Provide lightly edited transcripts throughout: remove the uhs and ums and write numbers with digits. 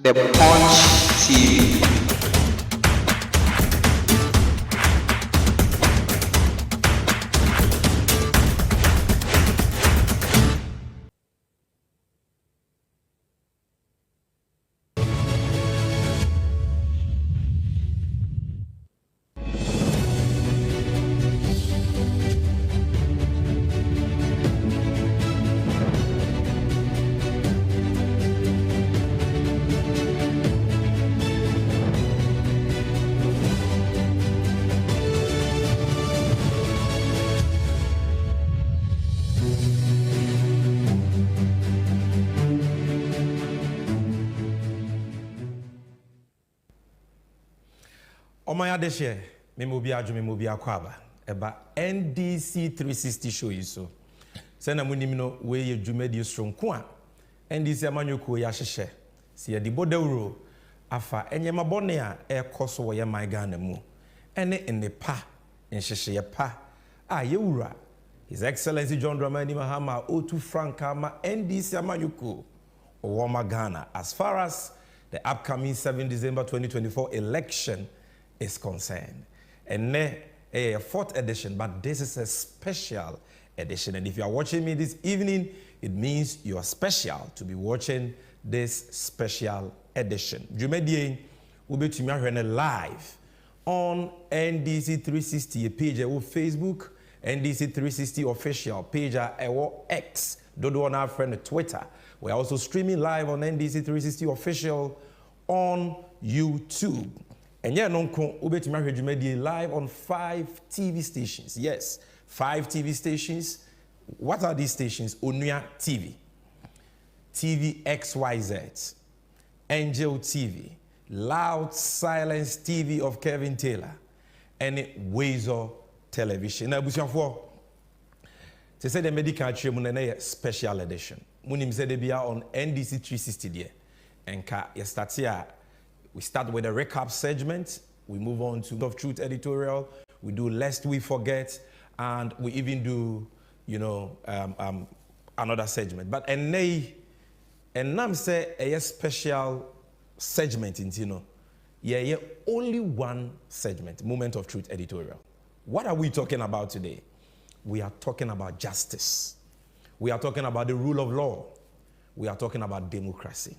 The Punch TV. Omaya deshe, memobi aju memobi akwaba. Eba NDC 360 show you so. Sena munimino we ye jumedi strong kwa. NDC amanyoko ya hyehyɛ. Si ye di bodawro afa enyema bɔne a ɛkɔso wɔ ye my Ghana mu. Ɛne nnepa nhyehyɛ ye pa a ye wura. His Excellency John Dramani Mahama O2 Franka ma NDC amanyoko Owoma Ghana as far as the upcoming 7 December 2024 election is concerned. And a 4th edition, but this is a special edition. And if you are watching me this evening, it means you are special to be watching this special edition. Jumedie will be to me live on NDC 360 page or Facebook, NDC 360 official page or X, Dodo on our friend Twitter. We're also streaming live on NDC 360 official on YouTube. And yeah, nonko ubeti mahwedwumadi live on 5 TV stations. Yes, 5 TV stations. What are these stations? Onua TV, TV XYZ, Angel TV, Loud Silence TV of Kevin Taylor, and Wezo Television. Now, busianfo, to say the medical tribunal special edition. Munim said they be on NDC 360 there, and you start here. We start with a recap segment. We move on to Of Truth editorial. We do Lest We Forget, and we even do, another segment. But and nam say a special segment in only one segment, Moment of Truth editorial. What are we talking about today? We are talking about justice. We are talking about the rule of law. We are talking about democracy.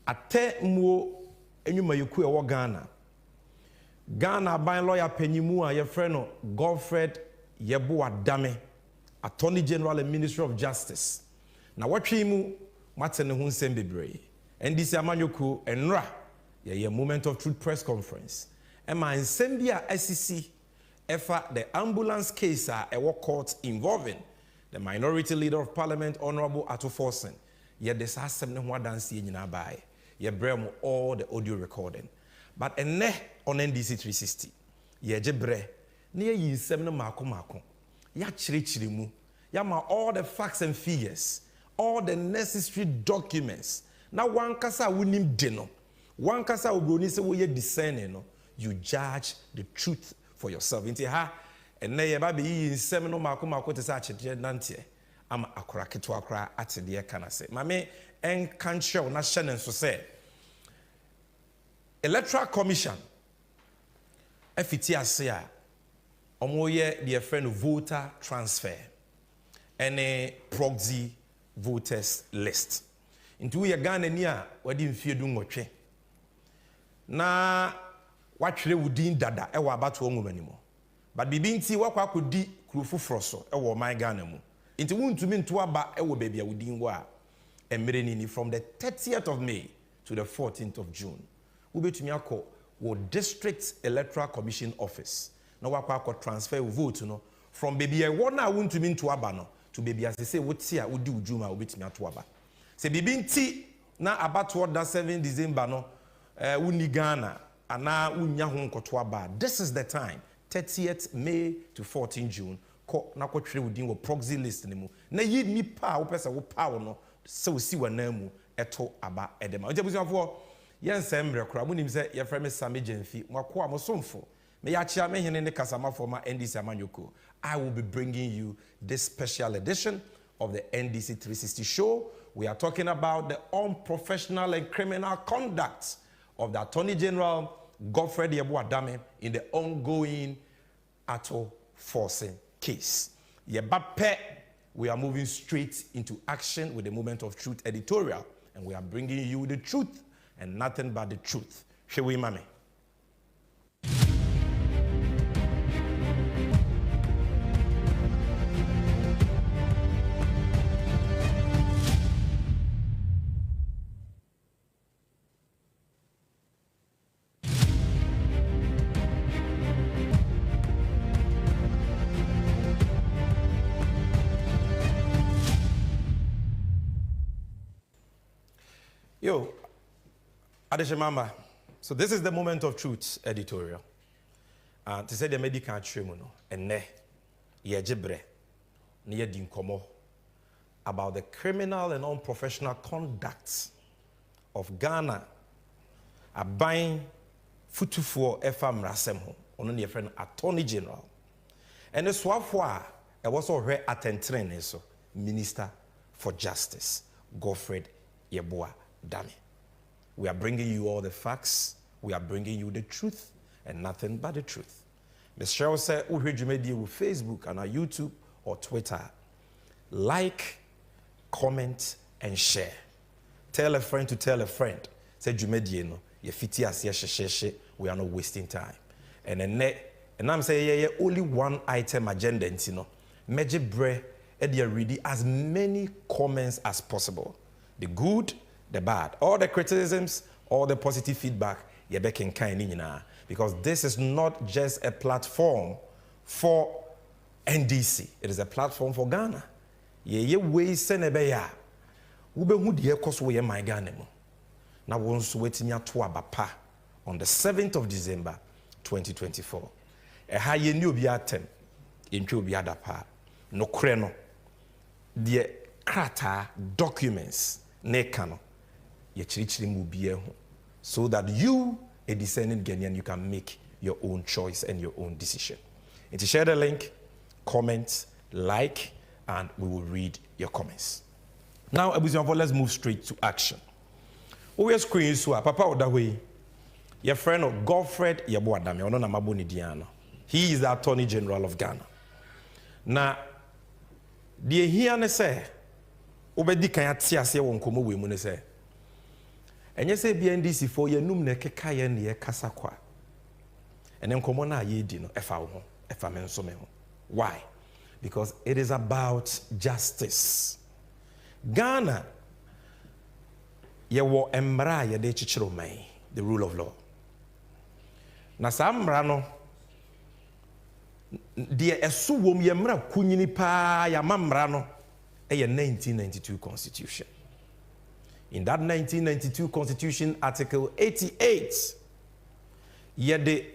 Ate mo enyuma yoku ewo Ghana ban lawyer penyimu a ye friend Godfred Yebo Adame, Attorney General and Ministry of Justice. Na watwe mu mate ne ho nsem bebre. NDC amanyoku enra ye Moment of Truth press conference. Ema nsem bi a SEC efa the ambulance case a ewo court involving the minority leader of parliament Honorable Akuffo. Ye des asem ne ho adanse nyina bae. Ye brem all the audio recording. But ene on NDC 360. Ye jebre. Ne ye nsem no mako. Ya chiri mu. Ya ma all the facts and figures. All the necessary documents. Na wankasa wunim de no. Wankasa obroni se wo ye discerning no. You judge the truth for yourself. Inti ha ene ye ba be yi nsem no mako te sa chede nante. Ama akora keto akora atede kana se. Mame nkansah na hye so say Electoral Commission efiti ase a omoye the friend voter transfer and proxy voters list into we Ghana ni a wadi mfie du nwotwe na watwere wudin dada e wa abato onwomanimo but bibi nti wakwa akodi kurufufro so e wo man Ghana mu into wuntumi nto aba e wo bebia wudin wo a emrenini from the 30th of May to the 14th of June. Ubetumi akọ wo district electoral commission office. Na wakwa transfer vote no from baby e wo na wuntumi nto aba no to baby asese wote a wodi ujuma ubetumi ato aba. Se bibi nti na abato da 7 December no wuni Ghana ana wunya ho nkoto aba. This is the time 30th May to 14 June ko na kwotwere wudin wo proxy list ni mu. Na yi nipa a wo pese wo power no se osi wanamu eto aba edema. Ojebusiafo yen sembre kura munim se ye frame Sammy Gyamfi mwako amosomfo me ya chia me hene ne kasama former NDC amanyoko. I will be bringing you this special edition of the NDC 360 show we are talking about the unprofessional and criminal conduct of the Attorney General Godfred Yeboah-Dame in the ongoing Addo forcing case. Yebape, we are moving straight into action with the Moment of Truth editorial, and we are bringing you the truth and nothing but the truth. Shall we, Mami? Yo, Adeshemamba, so this is the Moment of Truth editorial. To say the medical tribunal and ne yejibre near dinkomo about the criminal and unprofessional conduct of Ghana a buying futufuo efa mrasem ono ne friend Attorney General. And the swafwa e was already attentrene so Minister for Justice Godfred Yeboah-Dame. We are bringing you all the facts. We are bringing you the truth and nothing but the truth. Ms. Cheryl said, "We heard you made with Facebook and on YouTube or Twitter. Like, comment, and share. Tell a friend to tell a friend. Say you made you know you fiti as she. We are not wasting time. And I'm saying yeah, only one item agenda. You know, mcbrown read as many comments as possible. The good, the bad, all the criticisms, all the positive feedback, because this is not just a platform for NDC. It is a platform for Ghana. Ye way senebeya. Ube hudie koso ye my Ghana mo. Na wonso wetinya to abapa on the 7th of December 2024. Ha ye ni obi atem. Yentwe obi adapa. No kreno. The krata documents ne kano. So that you, a discerning Ghanaian, you can make your own choice and your own decision. And to share the link, comment, like, and we will read your comments. Now, let's move straight to action. We are screening so Papa Odawe, your friend of Godfred Yeboah-Dame. He is the Attorney General of Ghana. Now, the here say, Obedi Kayati se wonkomo we mu ne say. Enye se bi NDC for ye num ne keka ye ne ye kasa kwa. Ene nkomo na ye di no efa wo ho, efa me nso me ho. Why? Because it is about justice. Ghana ye wo emra ye de chichiro man, the rule of law. Na sa mra no de esu wom ye mra kunyini pa ya mamra no a 1992 constitution. In that 1992 constitution, Article 88, yede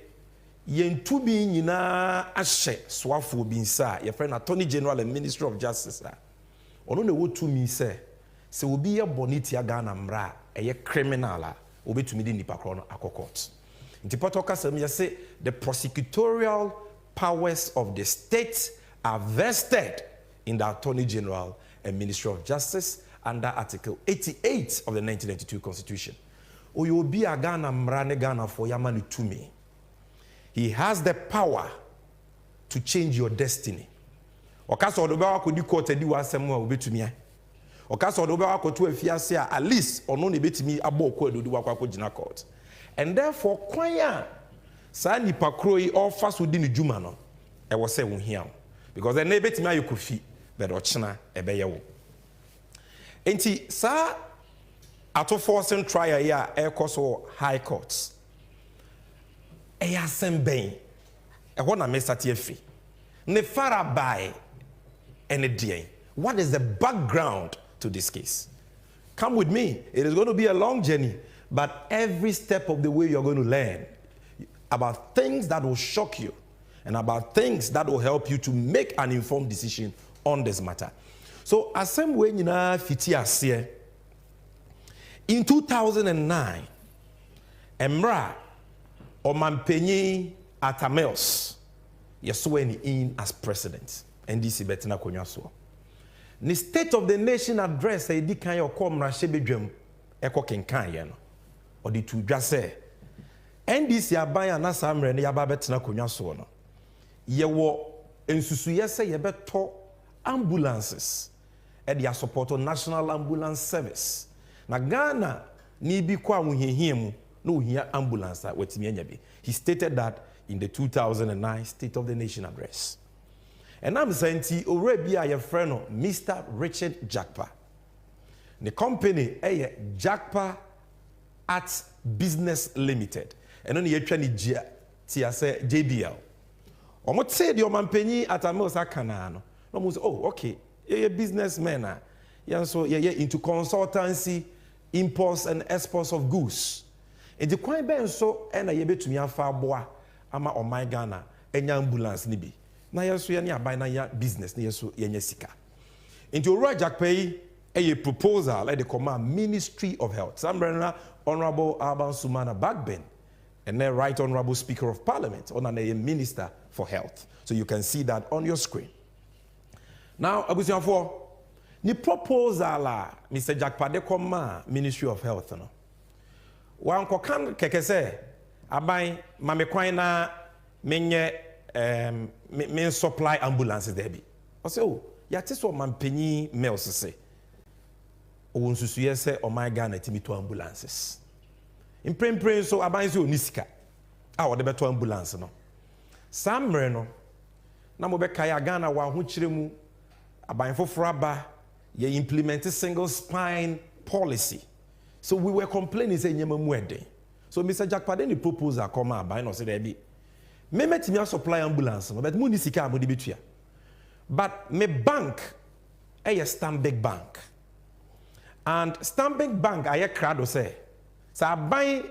yentubi nyina ashe swafo binsa your friend Attorney General and Minister of Justice ono ne wotumi se obi ye bonitia Ghana mra eye criminal a obetumi di nipa kro no akokot. Nti potoka sem ye say the prosecutorial powers of the state are vested in the Attorney General and Minister of Justice under Article 88 of the 1992 Constitution. Oyobi Ghana mrane Ghana for yamani to me. He has the power to change your destiny. Okaso odobewa ko di court edi wasem a obetumi. Okaso odobewa ko to afiase a at least ono ne betumi abo ko edodu wakwa ko gina court. And therefore kwanya sa nipa kro yi offer so di ne djuma no e wo se wo hia. Because then ne betumi ayokofi but ochina ebeye wo. Enti sa ato forcing trial ya ekoso high courts. Eya semben. E ho na me start free. Ne farabai ene die. What is the background to this case? Come with me. It is going to be a long journey, but every step of the way you're going to learn about things that will shock you and about things that will help you to make an informed decision on this matter. So, as same way you know, in 2009, Emra Omampenyi Atamels, you're swearing in as president. NDC Betina Konyaso. The State of the Nation address a di kan ye okọ mrahye bedwam ekọ kenkan ye no or the two dwa say NDC aban ana samre ne yaba betena konwa so no ye wo ensusuye se ye beto ambulances e dia support National Ambulance Service na Ghana ni bi kwa wohihia mu na ohia ambulance wetimi anya bi. He stated that in the 2009 State of the Nation address. And I'm saying to already a friend of Mr. Richard Jakpa. The company is Jakpa Arts Business Limited. And then you trying to say JBL. Or what say the omanpenyi at a most canano. No, oh, okay, you're a businessman. Yeah, so you're into consultancy, imports and exports of goods. And the coin ben so and I able to me a far boa ama on my Ghana and ambulance nibi. Na yeso ye ne aban na ya business na yeso ye nya sika. Into Roger Pay a proposal like the command Ministry of Health. Sambrana Honorable Alban Sumana Backben and then Right Honorable Speaker of Parliament on a Minister for Health. So you can see that on your screen. Now, abusia for ni proposal Mr. Jakpa de command Ministry of Health no. Wan kokan keke se aban mamekwan na menye men supply ambulances there be. I say, oh, ya te so mampenyi mails say. O nsusuye se o my Ghana timi to ambulances. In prem so aban se onisika. A wo de beto ambulance no. Samre no na mo be kaya Ghana wa ho kire mu aban foforo aba ye implement single spine policy. So we were complaining say nyema mu eden. So Mr. Jakpa den the proposal come aban no say there be. Me metimi supply ambulance no but mu ni sika mo de betua. But me bank a Stanbic Bank. And Stanbic Bank aye crado say sa aban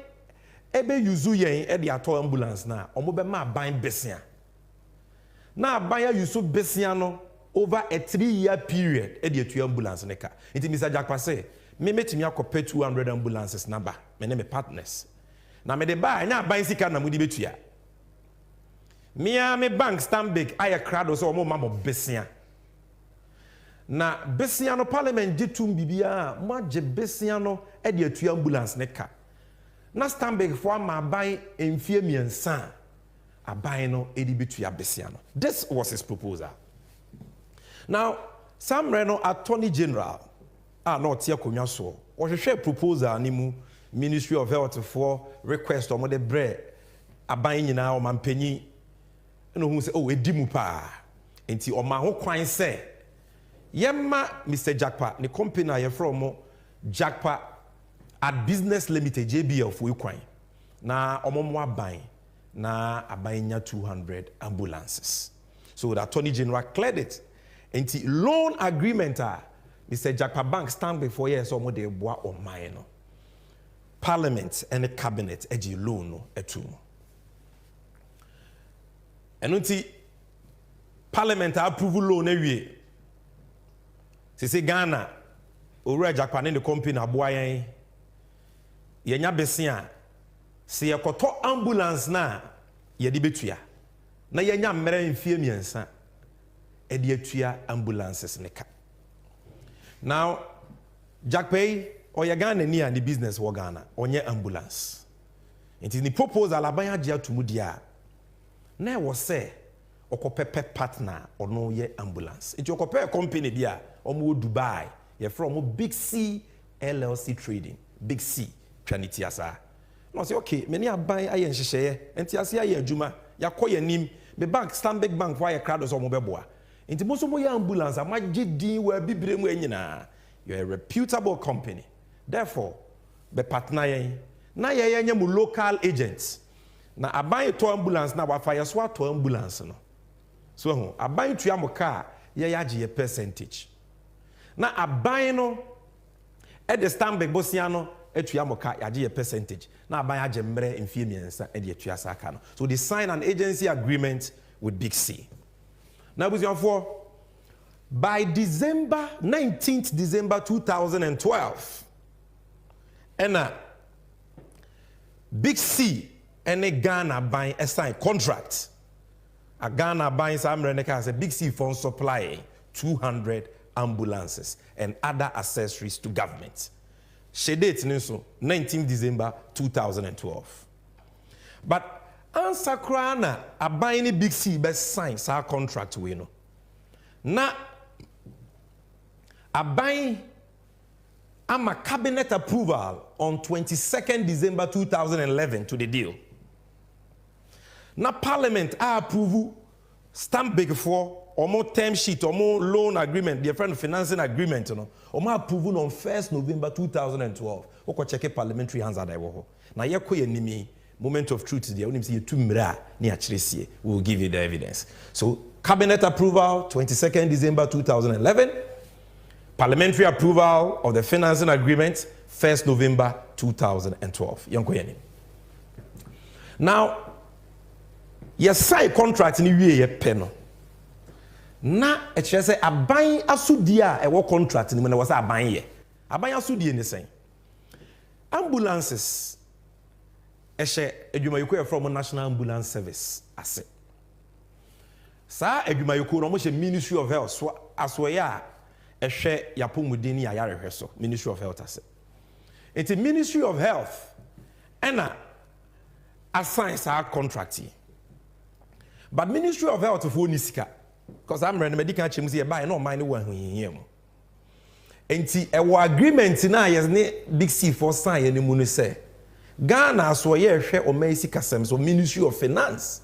ebe yuzu yen e de ato ambulance na omo be ma aban besia. Na aban ya yuzu besia no over a 3-year period e de ato ambulance ne ka. Nti Mr. Jakpa say me metimi akope 200 ambulances number me ne me partners. Na me de ba nya aban sika na mo de betua. Me bank Stanbic aye crado so omo mamo besia. Na besia no parliament jitum bibia mo age besia no e de atu ambulance ne ka. Na Stanbic fo ama aban emfie miensa aban no e de betua besia no. This was his proposal. Now Sam Reno Attorney General no tie konwa so. O hwehwe proposal ni mu Ministry of Health for request omo de bre aban nyina o mampanyi no hu say oh edimu pa enti o ma ho kwan say yemma Mr. Jakpa the company aye from Jakpa at Business Limited JBL for kwan na omomo aban na aban nya 200 ambulances. So the Attorney General cleared it enti loan agreement Mr. Jakpa Bank stand before years omo de boa o man no Parliament and the cabinet eji loan no etu. Enunti Parliament approval loan ewie. Sisi Ghana owura Jakpa ne the company aboa yen. Yenya besia se yekoto ambulance na ye de betua. Na yenya mmere mfie miensa e de atua ambulances ne ka. Now Jakpa oya Ghana ni and the business wo Ghana onye ambulance. It is the proposal aban age atumu dia. Na wo say okopepe partner ono ye ambulance. It okope company bia omo Dubai ye from Big C LLC Trading. Big C twaniti asa. No say okay, many aban aye nhyehyeye enti ase aye adwuma yakoye nim be bank Stanbic Bank for aye crowd so mo beboa. Enti mo so mo ye ambulance amagye din wa bibire mu anyina. You are a reputable company. Therefore, be partner yen na ye mu local agents. Na aban to ambulance na wa fire so to ambulance no. So ho aban tua mo car ye yage ye percentage. Na aban no e de Stanbic bosia no etua mo car yage ye percentage. Na aban age mre mfie miensa e de etua saka no. So they sign an agency agreement with Big C. Now for by December 19th December 2012 and Big C and a Ghana buying a signed contract. A Ghana buying some Reneka has a Big C phone supply 200 ambulances and other accessories to government. She date 19 December 2012. But answer krana a buying big C best signs our contract we know. Na a buying a cabinet approval on 22nd December 2011 to the deal. Na parliament approve stamp big for or more term sheet or more loan agreement, the friend financing agreement, or more approval on 1st November 2012. Oko check parliamentary hands at Iwo. Na ye ko yenimi moment of truth there. Onim see tumra ni actually see. We will give you the evidence. So cabinet approval 22nd December 2011. Parliamentary approval of the financing agreement 1st November 2012. Yonko yenim. Now, yes, sign contract ni wie ye peno. Na eche say aban asudia e wo contract ni mo na wo say aban ye. Aban asudie ni sen. Ambulances eche adwumayiko from National Ambulance Service ase. Sa adwumayiko no mo she Ministry of Health so asoya ehwe yapomudini ayarehwe so Ministry of Health ase. It's a Ministry of Health ena assign sa contract. But Ministry of Health for nisika because I'm running medical chimney say buy no mind one here. Enti ewo agreement na yes ne big C for sign any mu no say Ghana so ye hwe o mai sika sem so Ministry of Finance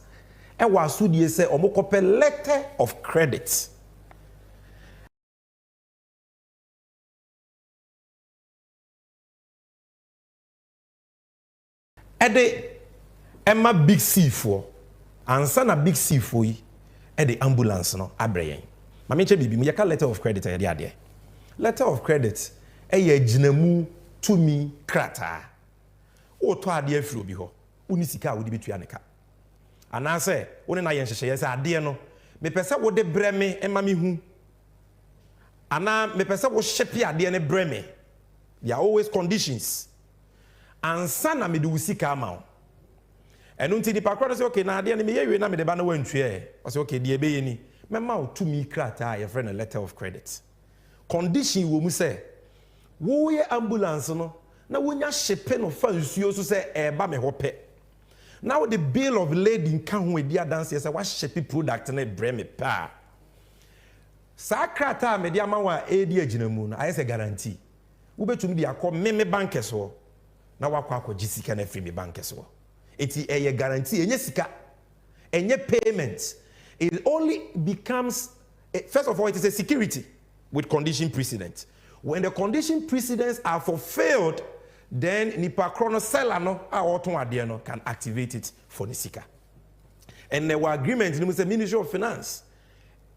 ewo asudie say o mokope letter of credit. Ede Emma big C for ansa na big C for yi e the ambulance no abreyen ma me che bibi me yaka letter of credit e de ade letter of credit e ye ginamu to me krata o to ade afiro bi ho uni sika wo de betua ne ka ana se woni na ye nhehye ye se ade no me pese wo de breme e ma me hu ana me pese wo shepi ade ne breme there are always conditions ansa na me de usika ama and until the park say okay na ade na me ye na me de ba na wantue o say okay de ebe ye ni me ma o to me krata your friend a letter of credit condition wo mu say wo ye ambulance no na wonya shepe no fa nsuo so say e ba me hope now the bill of lading kan ho edi adanse say wa shepe product na bre me pa sa krata me de ama wa edi aginamu no ayese guarantee wo betum de akọ me bank so na wakọ akọ sika na free me bank so. It's a guarantee. Enye sika, enye payment. It only becomes, first of all, it is a security with condition precedent. When the condition precedents are fulfilled, then nipa chrono seller no can activate it for the sika. And there were agreements in the Ministry of Finance.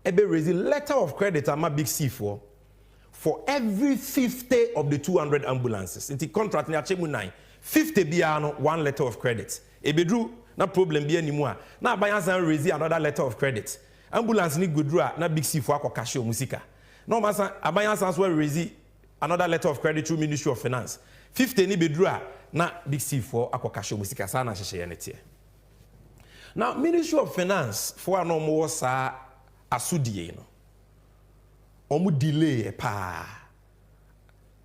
Ebe raise letter of credit ama big C for every 50 of the 200 ambulances. In the contract, 50 biano, one letter of credit. Ebedru na problem bi animu a na abayansan raise another letter of credit. Ambulance ni godru na big C for akokashe omusika. Na omasan abayansan so raise another letter of credit through Ministry of Finance. 50 ni bedru na big C for akokashe omusika sa na hyehye ne tie. Now Ministry of Finance for no mo sa asudie no. Omu delay pa.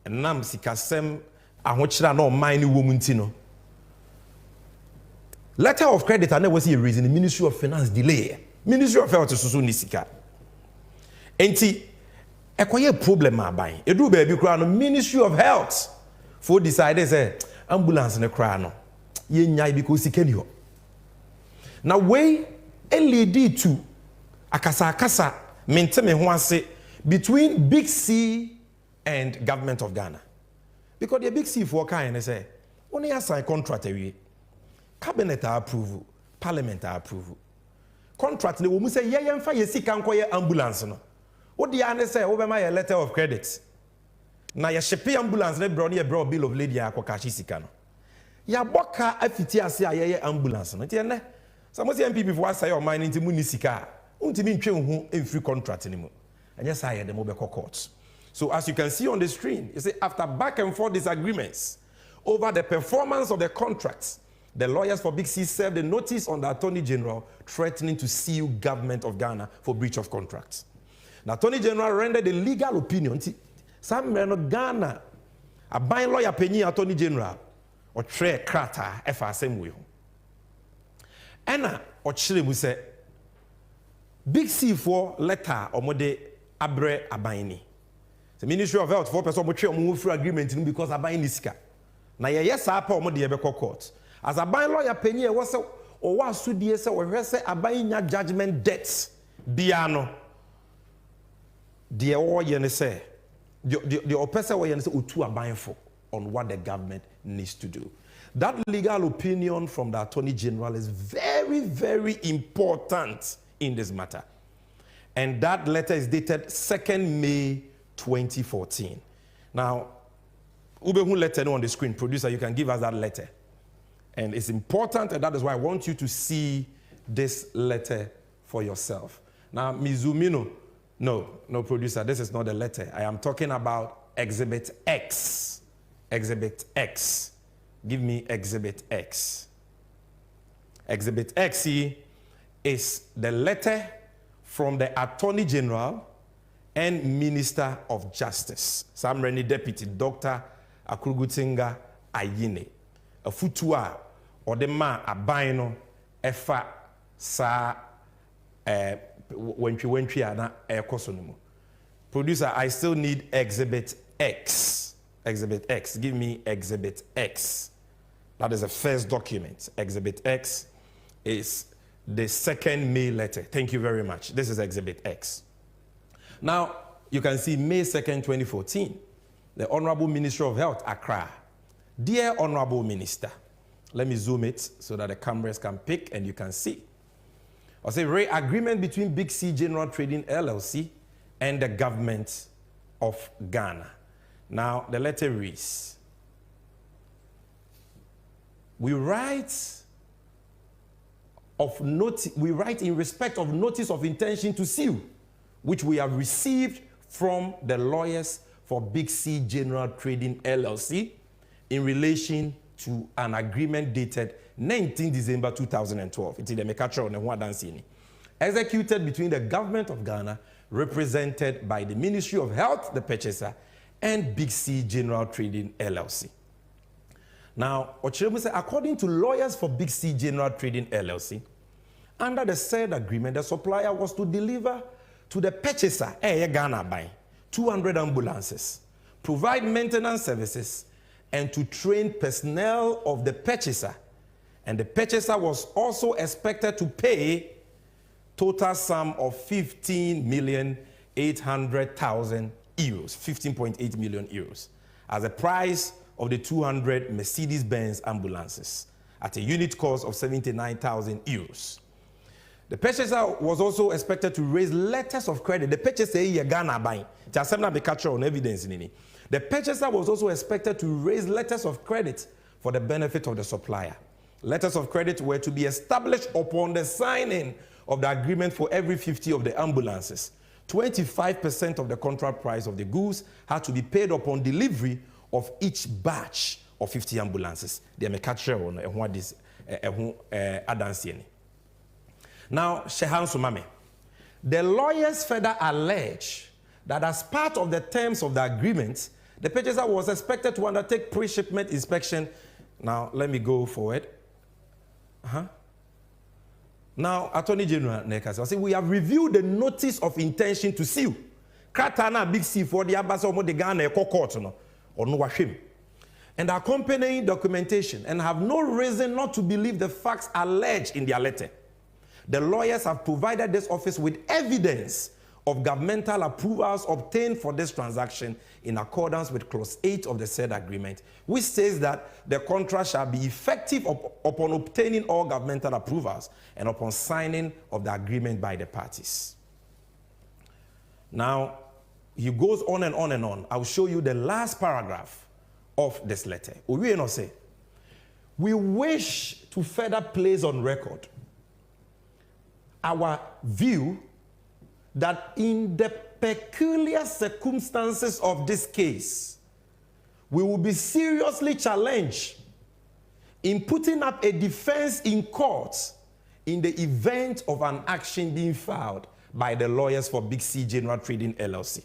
Nam sikasem ahochira na o mine wo munti no. Letter of credit and was a reason the Ministry of Finance delay. Ministry of Health susu nisika. Enti ekoye problem aban. Edu baby kra no Ministry of Health for decide say ambulance ne kra no. Ye nyai because sika ni ho. Na way e lead to akasa maintain me ho ase between Big C and government of Ghana. Because the Big C for kind say only assign contract awie. Cabinet approve, Parliament approve. Contract le wo mu say ye yemfa ye sika nkoye ambulance no. Wo de ane say wo be ma ye letter of credit. Na ye shepe ambulance ne bro ne bro bill of lading akoka sika no. Ya boka afiti ase aye ambulance no. Tie ne. Some say MPP for say o man nti mu ni sika. Untimi ntwe hu every contract ni mu. Anya say ye dem wo be court. So as you can see on the screen, you see after back and forth disagreements over the performance of the contracts, the lawyers for Big C served a notice on the Attorney General threatening to sue government of Ghana for breach of contracts. Now, Attorney General rendered a legal opinion. Some men of Ghana, a by lawyer penny Attorney General, or tre krata, FSM will. Anna, or Chile, we say, Big C for letter or mode abre abaini. The Ministry of Health for person which move through agreement because abaini ska. Na yes, apa or mode ebeko court. As a by lawyer penny was or was sudiese or rese abainya judgment debts. Biano. The or yen say. The oppressor way and say utu abain for on what the government needs to do. That legal opinion from the Attorney General is very, very important in this matter. And that letter is dated 2nd May 2014. Now, Ubehu letter on the screen, producer, you can give us that letter. And it's important, and that is why I want you to see this letter for yourself. Now, Mizumino, no, producer, this is not the letter. I am talking about Exhibit X. Exhibit X. Give me Exhibit X. Exhibit X is the letter from the Attorney General and Minister of Justice, Samreni Deputy Dr. Akuffo Ayine. A futua or the man abaino efa sa wentri ana ekosonumu. Producer, I still need Exhibit X. Exhibit X. Give me Exhibit X. That is the first document. Exhibit X is the 2nd May letter. Thank you very much. This is Exhibit X. Now, you can see May 2nd, 2014. The Honorable Minister of Health, Accra. Dear Honorable Minister, let me zoom it so that the cameras can pick and you can see. I'll say, agreement between Big C General Trading LLC and the government of Ghana. Now, the letter reads, we write in respect of notice of intention to sue, which we have received from the lawyers for Big C General Trading LLC in relation to an agreement dated 19 December 2012. It's the mekacha on the dancing. Executed between the government of Ghana, represented by the Ministry of Health, the purchaser, and Big C General Trading LLC. Now, according to lawyers for Big C General Trading LLC, under the said agreement, the supplier was to deliver to the purchaser, Ghana by 200 ambulances, provide maintenance services, and to train personnel of the purchaser. And the purchaser was also expected to pay total sum of 15,800,000 euros, 15.8 million euros, as a price of the 200 Mercedes-Benz ambulances at a unit cost of 79,000 euros. The purchaser was also expected to raise letters of credit. The purchaser is Ghana buying. On evidence. The purchaser was also expected to raise letters of credit for the benefit of the supplier. Letters of credit were to be established upon the signing of the agreement for every 50 of the ambulances. 25% of the contract price of the goods had to be paid upon delivery of each batch of 50 ambulances. They may catch on what is Adansieni. Now, Shehan Sumame, the lawyers further allege that as part of the terms of the agreement, the purchaser was expected to undertake pre-shipment inspection. Now, let me go forward. Now, Attorney General Nekasa, say we have reviewed the notice of intention to sue. Kratana Big C for the Abbas of the Ghana court or no washim. And accompanying documentation, and have no reason not to believe the facts alleged in their letter. The lawyers have provided this office with evidence of governmental approvals obtained for this transaction in accordance with Clause 8 of the said agreement, which says that the contract shall be effective upon obtaining all governmental approvals and upon signing of the agreement by the parties. Now, he goes on and on and on. I'll show you the last paragraph of this letter. We wish to further place on record our view that in the peculiar circumstances of this case, we will be seriously challenged in putting up a defense in court in the event of an action being filed by the lawyers for Big C General Trading LLC.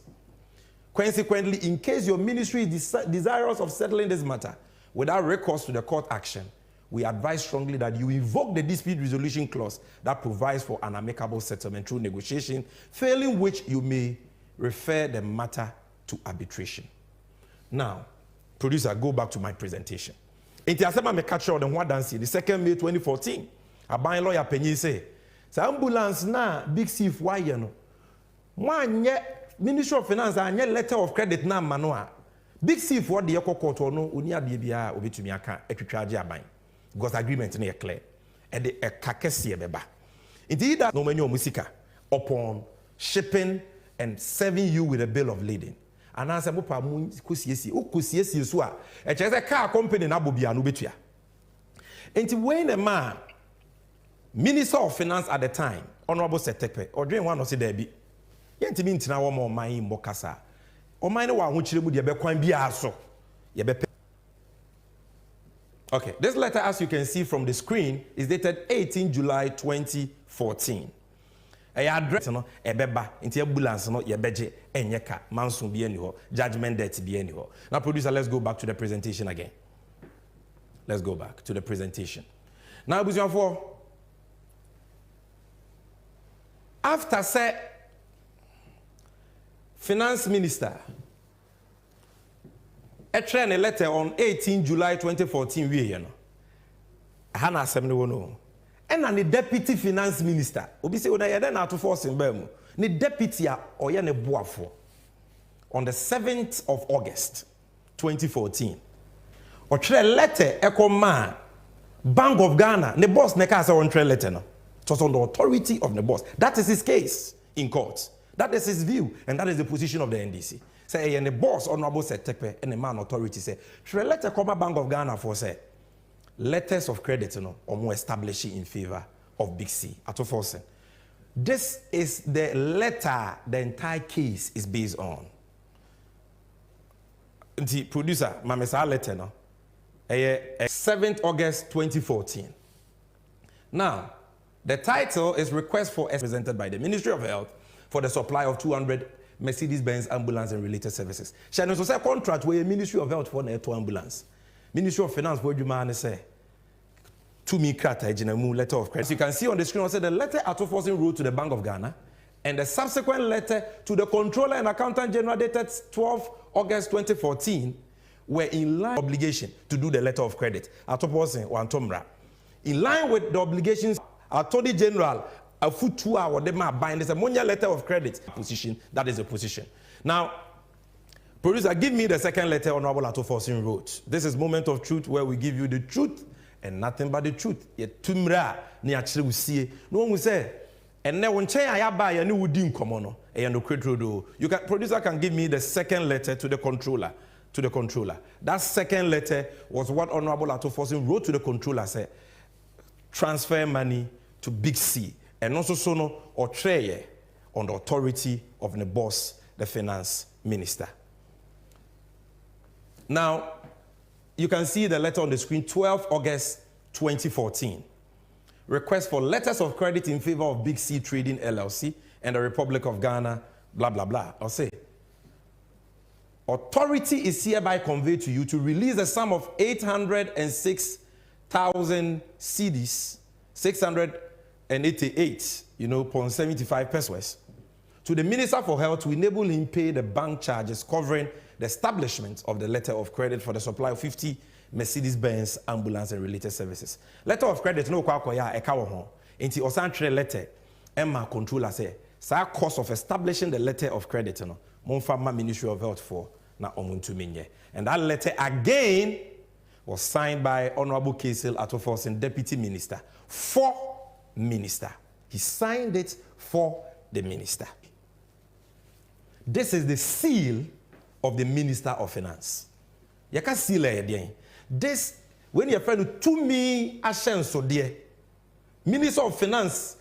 Consequently, in case your ministry is desirous of settling this matter without recourse to the court action, we advise strongly that you invoke the dispute resolution clause that provides for an amicable settlement through negotiation, failing which you may refer the matter to arbitration. Now, producer, go back to my presentation. In the Asema me catch on the 2nd May 2014, a buying lawyer penny say, ambulance na Big C why you know. One yet Ministry of Finance and yet letter of credit na manoa. Big C for the Yoko Court no unia DBA obitumi aka etwitwaje aban. Because agreement na clear. And the kakesi beba. Indeed that no many musika upon shipping and serving you with a bill of lading. And answer mopa mu kusiesi so a e chese car company na bobia no betua. Enti when a man Minister of Finance at the time, Honorable Setekpe, or during one of the debi, yet mean to now more my mokasa. Or mine one which you would be quite be aso. Okay, this letter, as you can see from the screen, is dated 18 July 2014. A address no ebeba into ambulance no yebeje enyeka mansun bi eni ho judgment debt bi eni ho. Now producer, let's go back to the presentation again. Let's go back to the presentation. Now for after say Finance Minister a letter on 18 July 2014 we you know hana asem ne wono and the Deputy Finance Minister obi say una ye na to force in bam ni deputy a oye ne boafo on the 7th of August 2014 or letter ekoma Bank of Ghana the boss ne ka say on letter no. It was on the authority of the boss. That is his case in court. That is his view, and that is the position of the NDC. Say, and the boss, Honorable Setekpe, and the man authority say, should let the Bank of Ghana for say, letters of credit, you know, or more establishing in favor of Big C. This is the letter the entire case is based on. The producer, Mamesa letter, no, 7th August 2014. Now, the title is Request for presented by the Ministry of Health for the supply of 200 Mercedes-Benz ambulance and related services. Shall also say contract where Ministry of Health for the ambulance. Ministry of Finance where you man say to me letter of credit. As you can see on the screen, I said the letter Addo wrote to the Bank of Ghana and the subsequent letter to the Controller and Accountant General dated 12 August 2014 were in line with obligation to do the letter of credit. Addo in line with the obligations Attorney General, a foot 2 hour, they might bind this a money letter of credit position. That is the position. Now, producer, give me the second letter Honorable Addo wrote. This is moment of truth where we give you the truth and nothing but the truth. Yet tumra ni actually we see. No one will say, and now when I buy a new dim common, you can producer can give me the second letter to the controller. That second letter was what Honorable Addo wrote to the controller. Say, transfer money to Big C and also sono or treye on the authority of the boss, the finance minister. Now, you can see the letter on the screen, 12 August 2014. Request for letters of credit in favor of Big C Trading LLC and the Republic of Ghana, blah, blah, blah. I'll say, authority is hereby conveyed to you to release a sum of 806,000 cedis, 688, .75 pesos, to the Minister for Health to enable him pay the bank charges covering the establishment of the letter of credit for the supply of 50 Mercedes-Benz ambulance and related services. Letter of credit no kwa ya ekawo ho. Inti osantre letter Emma controller say, sa cost of establishing the letter of credit no, monfa ma Ministry of Health for na omuntu minye. And that letter again was signed by Honorable Kasil Atofos, Deputy Minister, for Minister. He signed it for the Minister. This is the seal of the Minister of Finance. You can seal it. This, when you're friend to me, Ashen so dear, Minister of Finance,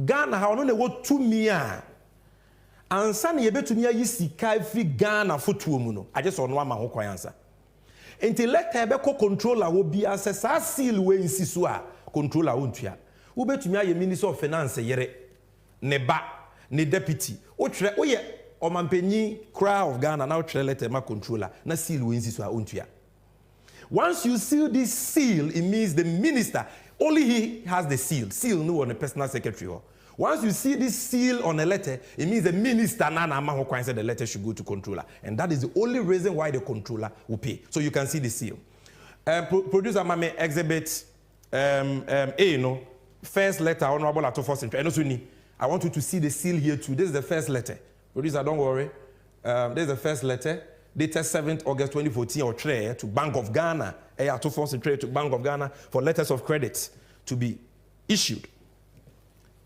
Ghana, how no what to me, and Sunny, you bet to me, you see, free Ghana for 2 muno. I just want one man who answer. Until let Tebeko controller will be as a seal way in Sisua, controller untia. Who bet to me, a Minister of Finance, yere, neba. ne deputy otre oye omampenyi cry of Ghana now tre letter ma controller na seal we nsi so a ontua. Once you seal this seal, it means the minister, only he has the seal. Seal no on a personal secretary. Once you see this seal on a letter, it means the minister said the letter should go to controller. And that is the only reason why the controller will pay. So you can see the seal. Producer Mame exhibit A, no, first letter, Honorable Akuffo. I want you to see the seal here too. This is the first letter. Producer, don't worry. This is the first letter. Dated 7th August 2014 or trade to Bank of Ghana, Akuffo trade to Bank of Ghana for letters of credit to be issued.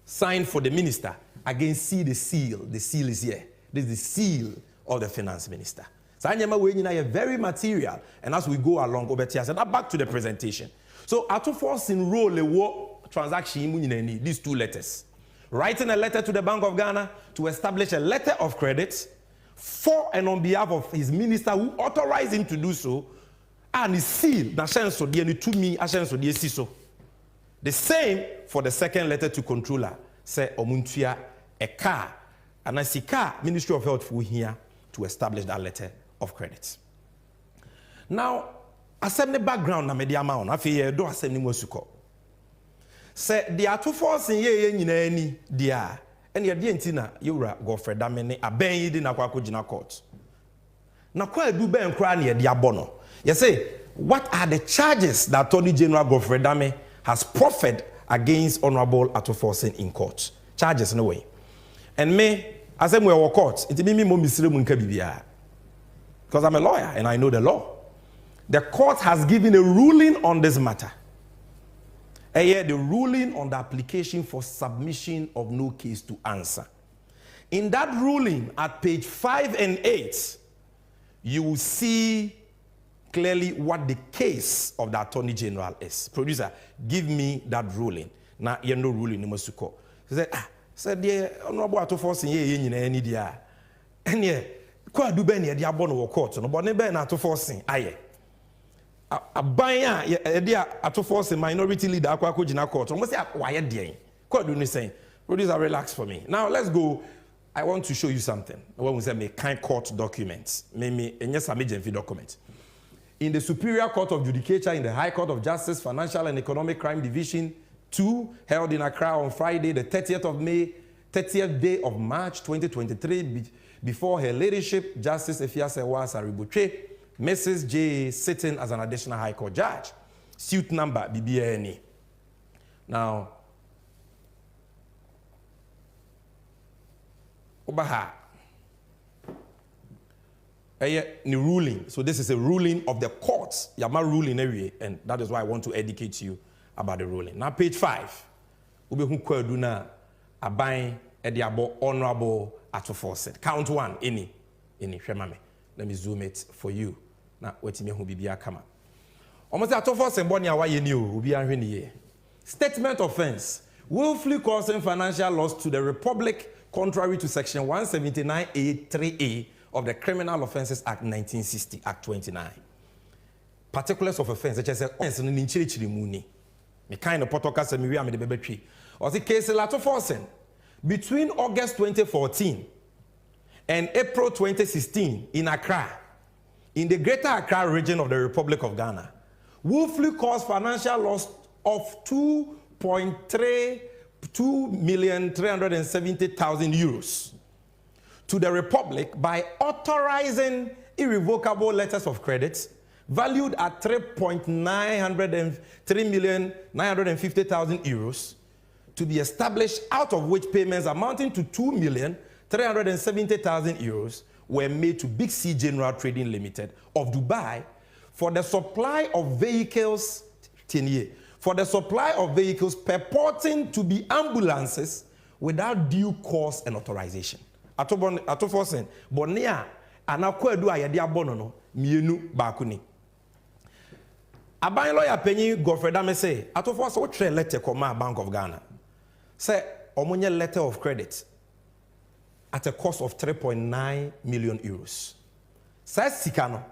Signed for the minister. Again, see the seal. The seal is here. This is the seal of the finance minister. So I very material. And as we go along, back to the presentation. So Akuffo enroll a war transaction these two letters. Writing a letter to the Bank of Ghana to establish a letter of credit for and on behalf of his minister who authorized him to do so, and his seal, the same for the second letter to controller, say Omuntia a car, and I see car Ministry of Health for here to establish that letter of credit. Now, assembly background na media amount, I feel do assembly mosuko. Say the Akuffo in ye dia. And your dientina, you're Godfrey Damene, a ben yidi na kwako jina court. Na kwa do ben cry near diabono. You say, what are the charges that Attorney General Godfrey Dame has proffered against Honorable Akuffo in court? Charges no way. And me, as I'm in court, it be me mo misire mu nka bibia. Because I'm a lawyer and I know the law. The court has given a ruling on this matter. And yet the ruling on the application for submission of no case to answer. In that ruling, at page 5 and 8, you will see clearly what the case of the Attorney General is. Producer, give me that ruling. Now, you know ruling, you must call. He said, dear, Honorable Akuffo, any dia. And yeah, quite do ben ya bono court, no, but never Akuffo, aye. A buyer, Akuffo minority leader, Akuffo Jina court. Almost say why dear. Quite do saying, producer, relax for me. Now let's go. I want to show you something. When we say me kind court documents, maybe and yes, Sammy Gyamfi document. In the Superior Court of Judicature, in the High Court of Justice, Financial and Economic Crime Division 2, held in Accra on Friday, the 30th of May, 30th day of March 2023, before her ladyship, Justice Efiasewa Saribuche, Mrs. J. sitting as an additional High Court judge. Suit number BBNE. Now, Obaha. New ruling. So this is a ruling of the courts. Yama ruling area, and that is why I want to educate you about the ruling. Now, page 5. Ube hunkwaduna abain ediabo Honorable Akuffo. Count 1. Any. Shemame. Let me zoom it for you. Now, wait me who bibia kama. Almost Akuffo semboni awaye ni o ubi anhwe statement offense. Willfully causing financial loss to the Republic contrary to section 179A3A of the Criminal Offences Act 1960, Act 29. Particulars of offense, such as offense in the chiri muni. Me kind of protocol me we am the baby tree. Or the case Akuffo between August 2014 and April 2016 in Accra, in the Greater Accra region of the Republic of Ghana, willfully caused financial loss of 2,370,000 euros to the Republic by authorizing irrevocable letters of credit valued at 3,950,000 euros to be established, out of which payments amounting to 2,370,000 euros were made to Big C General Trading Limited of Dubai for the supply of vehicles, purporting to be ambulances without due course and authorization. Akuffo sen bonia anakwadu ayede abono no mienu bakuni. Aban lawyer penyi Godfrey Dame say Akuffo so tre letter koma Bank of Ghana. Say omonye letter of credit at a cost of 3.9 million euros. Say sikano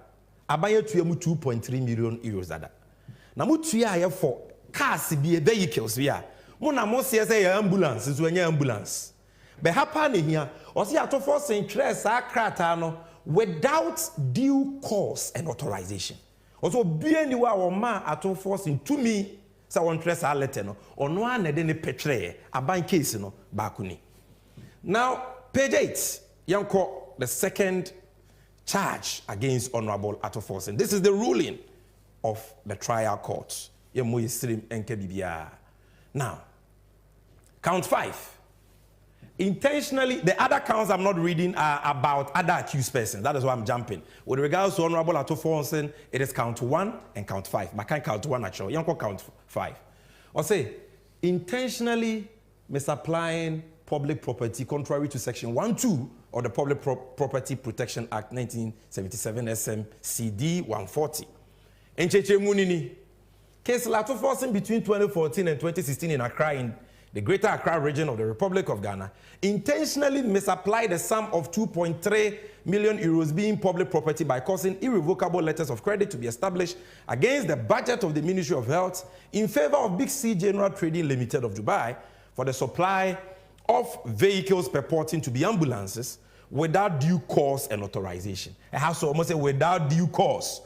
aban tuamu 2.3 million euros dada. Na mutua aye for cars be vehicles we are. Mo na mo say ambulance so anya ambulance. Be happen here. Or see atofo interest akrata no without due cause and authorization. Also be anywhere or ma atofo to me say one interest a letter no or no an de ne petre a bank case no bakuni. Now page 8 yanko the second charge against Honorable Atofo. This is the ruling of the trial court. Now, count 5. Intentionally, the other counts I'm not reading are about other accused persons. That is why I'm jumping. With regards to Honorable Atofo, it is count 1 and count 5. But I can't count 1 actually. You can count 5. Or say, intentionally misapplying public property contrary to section 1(2) of the Public Property Protection Act 1977 SM CD 140. In Cheche Munini, case Atofo between 2014 and 2016 in Accra, in the Greater Accra region of the Republic of Ghana, intentionally misapplied the sum of 2.3 million euros being public property by causing irrevocable letters of credit to be established against the budget of the Ministry of Health in favor of Big C General Trading Limited of Dubai for the supply of vehicles purporting to be ambulances without due cause and authorization. I have to almost say without due cause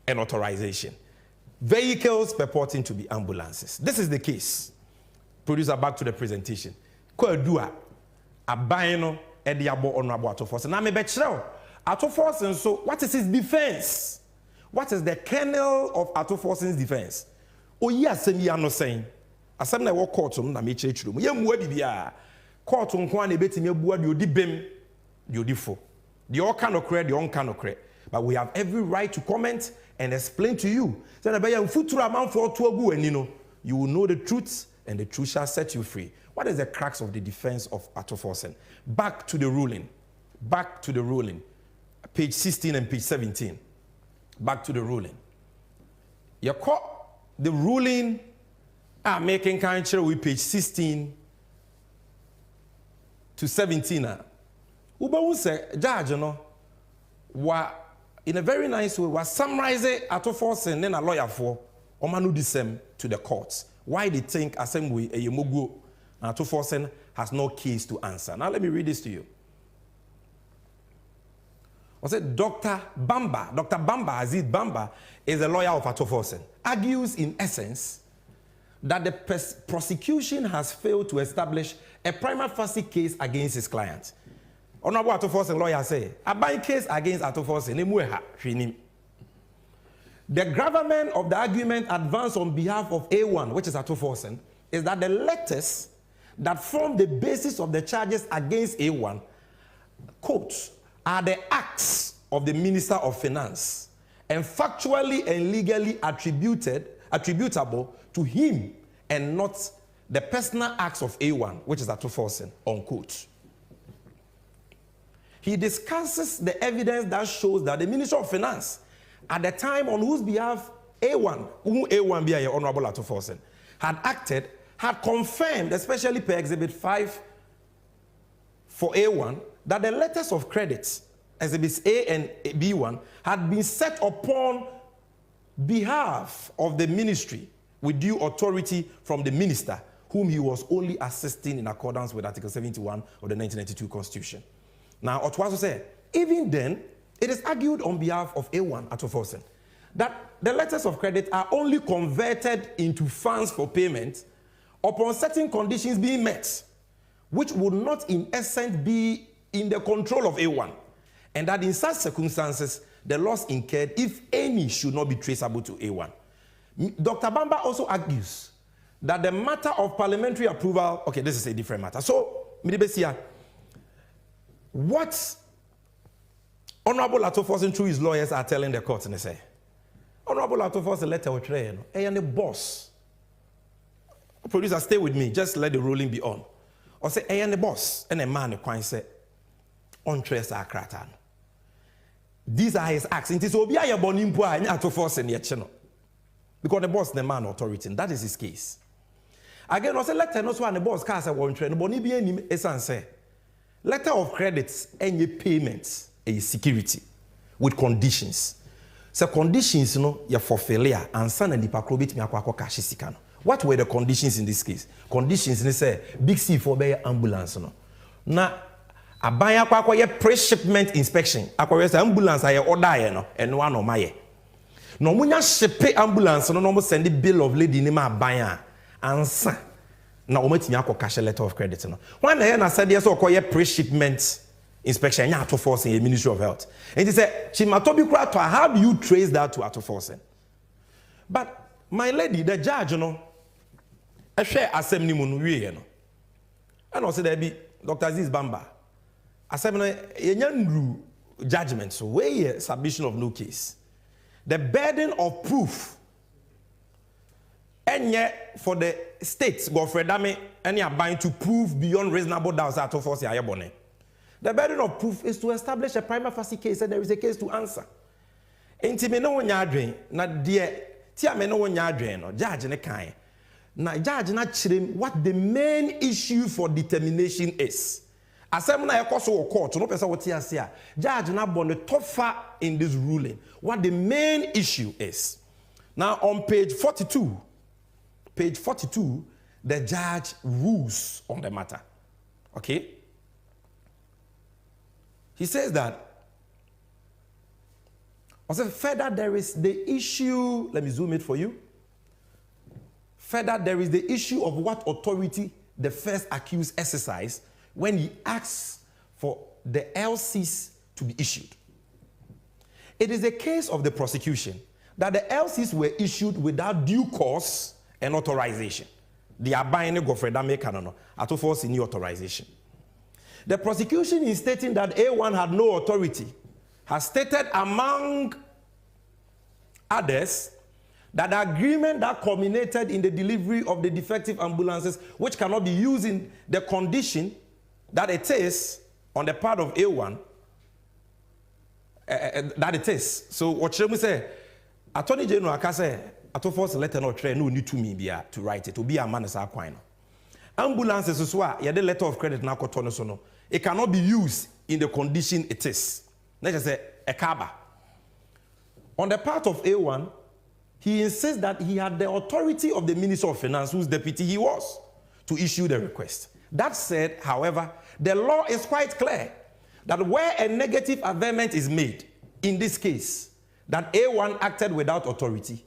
and authorization. Vehicles purporting to be ambulances. This is the case. Producer, back to the presentation. Kwadua abayno ediabo Honorable Atofo. Now me betchero Atofo, so what is his defense? What is the kernel of Atofo's defense? Oh yes, Sammy no saying. Asem na wo court no na me chirechiro mu yemua bibia court nko na betimi abua de odi bem de odi fo de all kind of credit de on kind of credit, but we have every right to comment and explain to you say na be ya futuro amanfo to agu ani no, you will know the truth and the truth shall set you free. What is the crux of the defense of Atofo? Back to the ruling, page 16 and page 17. Back to the ruling. You caught the ruling making country with page 16 to 17. Uba say judge no wa in a very nice way was summarizing Atofo and then a lawyer for Omanu Disem to the courts. Why they think assembly a yemogo Atofo has no case to answer. Now let me read this to you. I said Dr. Bamba Aziz Bamba is a lawyer of Atofo, argues in essence that the prosecution has failed to establish a prima facie case against his client. Honorable Atofo lawyer say, a buying case against Atofo. The gravamen of the argument advanced on behalf of A1, which is Atofo, is that the letters that form the basis of the charges against A1, quote, are the acts of the Minister of Finance and factually and legally attributable to him and not the personal acts of A1, which is Atofo, unquote. He discusses the evidence that shows that the Minister of Finance, at the time on whose behalf A1, whom A1 be a Honorable Atofo, had acted, had confirmed, especially per Exhibit 5 for A1, that the letters of credit, Exhibits A and B1, had been set upon behalf of the ministry with due authority from the minister, whom he was only assisting in accordance with Article 71 of the 1992 Constitution. Now, Otwaso said, even then, it is argued on behalf of A1 Atofo that the letters of credit are only converted into funds for payment upon certain conditions being met, which would not in essence be in the control of A1, and that in such circumstances, the loss incurred, if any, should not be traceable to A1. Dr. Bamba also argues that the matter of parliamentary approval, okay, this is a different matter. So, Midibesia, what Honorable Atofo through his lawyers are telling the court, and they say, Honorable Atofo letter with train, and the boss. Producer, stay with me, just let the ruling be on. Or say, and the boss, and a man, the say, on trace are cratan. These are his acts. It is Obia Bonimpoa and Atofo and Yachino. Because the boss, the man, authority, that is his case. Again, I say, letter no one the boss cast a one train, Bonibi and Essence. Letter of credits and your payments, a security with conditions. So conditions, you know, you're for failure and son and the pakrobit me akwa cash. What were the conditions in this case? Conditions, they say, big C for their ambulance, no. na abaya kwa ye pre-shipment inspection akwa say ambulance aye order ye no eno anomaye no munya shipe ambulance no mo send the bill of lading ni ma abaya ansa na o matimi akọ letter of credit no when na na said yes okoye pre-shipment inspection nya ato force in Ministry of Health and he said chimatobi kura to how do you trace that to ato force but my lady the judge no ehwe asem ni mu no wie no and o say there be Dr. Aziz Bamba asem no yenya ndru judgment so wey submission of no case the burden of proof enye for the state Godfred Dame any abind to prove beyond reasonable doubt that ato force ayebone. The burden of proof is to establish a prima facie case and there is a case to answer. Enti me no wonya adwen na de ti me no wonya adwen no judge ne kan na judge na chirem what the main issue for determination is. Asem na ekoso court no pesa wote ase a judge na bone tofa in this ruling what the main issue is. Now on page 42 the judge rules on the matter. Okay? He says that further there is the issue, let me zoom it for you. Further there is the issue of what authority the first accused exercised when he asks for the LCs to be issued. It is a case of the prosecution that the LCs were issued without due cause and authorization. The abiding Godfred Dame Kanono, ato force in new authorization. The prosecution is stating that A1 had no authority, has stated among others that the agreement that culminated in the delivery of the defective ambulances, which cannot be used in the condition that it is on the part of A1, that it is. So what should we say? Attorney General Akase, ato force letter no tray no need to me be to write it to be a man as a coin. Ambulances as well, yeah, the letter of credit now no. It cannot be used in the condition it is. Let's just say a kaba. On the part of A1, he insists that he had the authority of the Minister of Finance, whose deputy he was, to issue the request. That said, however, the law is quite clear that where a negative averment is made, in this case, that A1 acted without authority,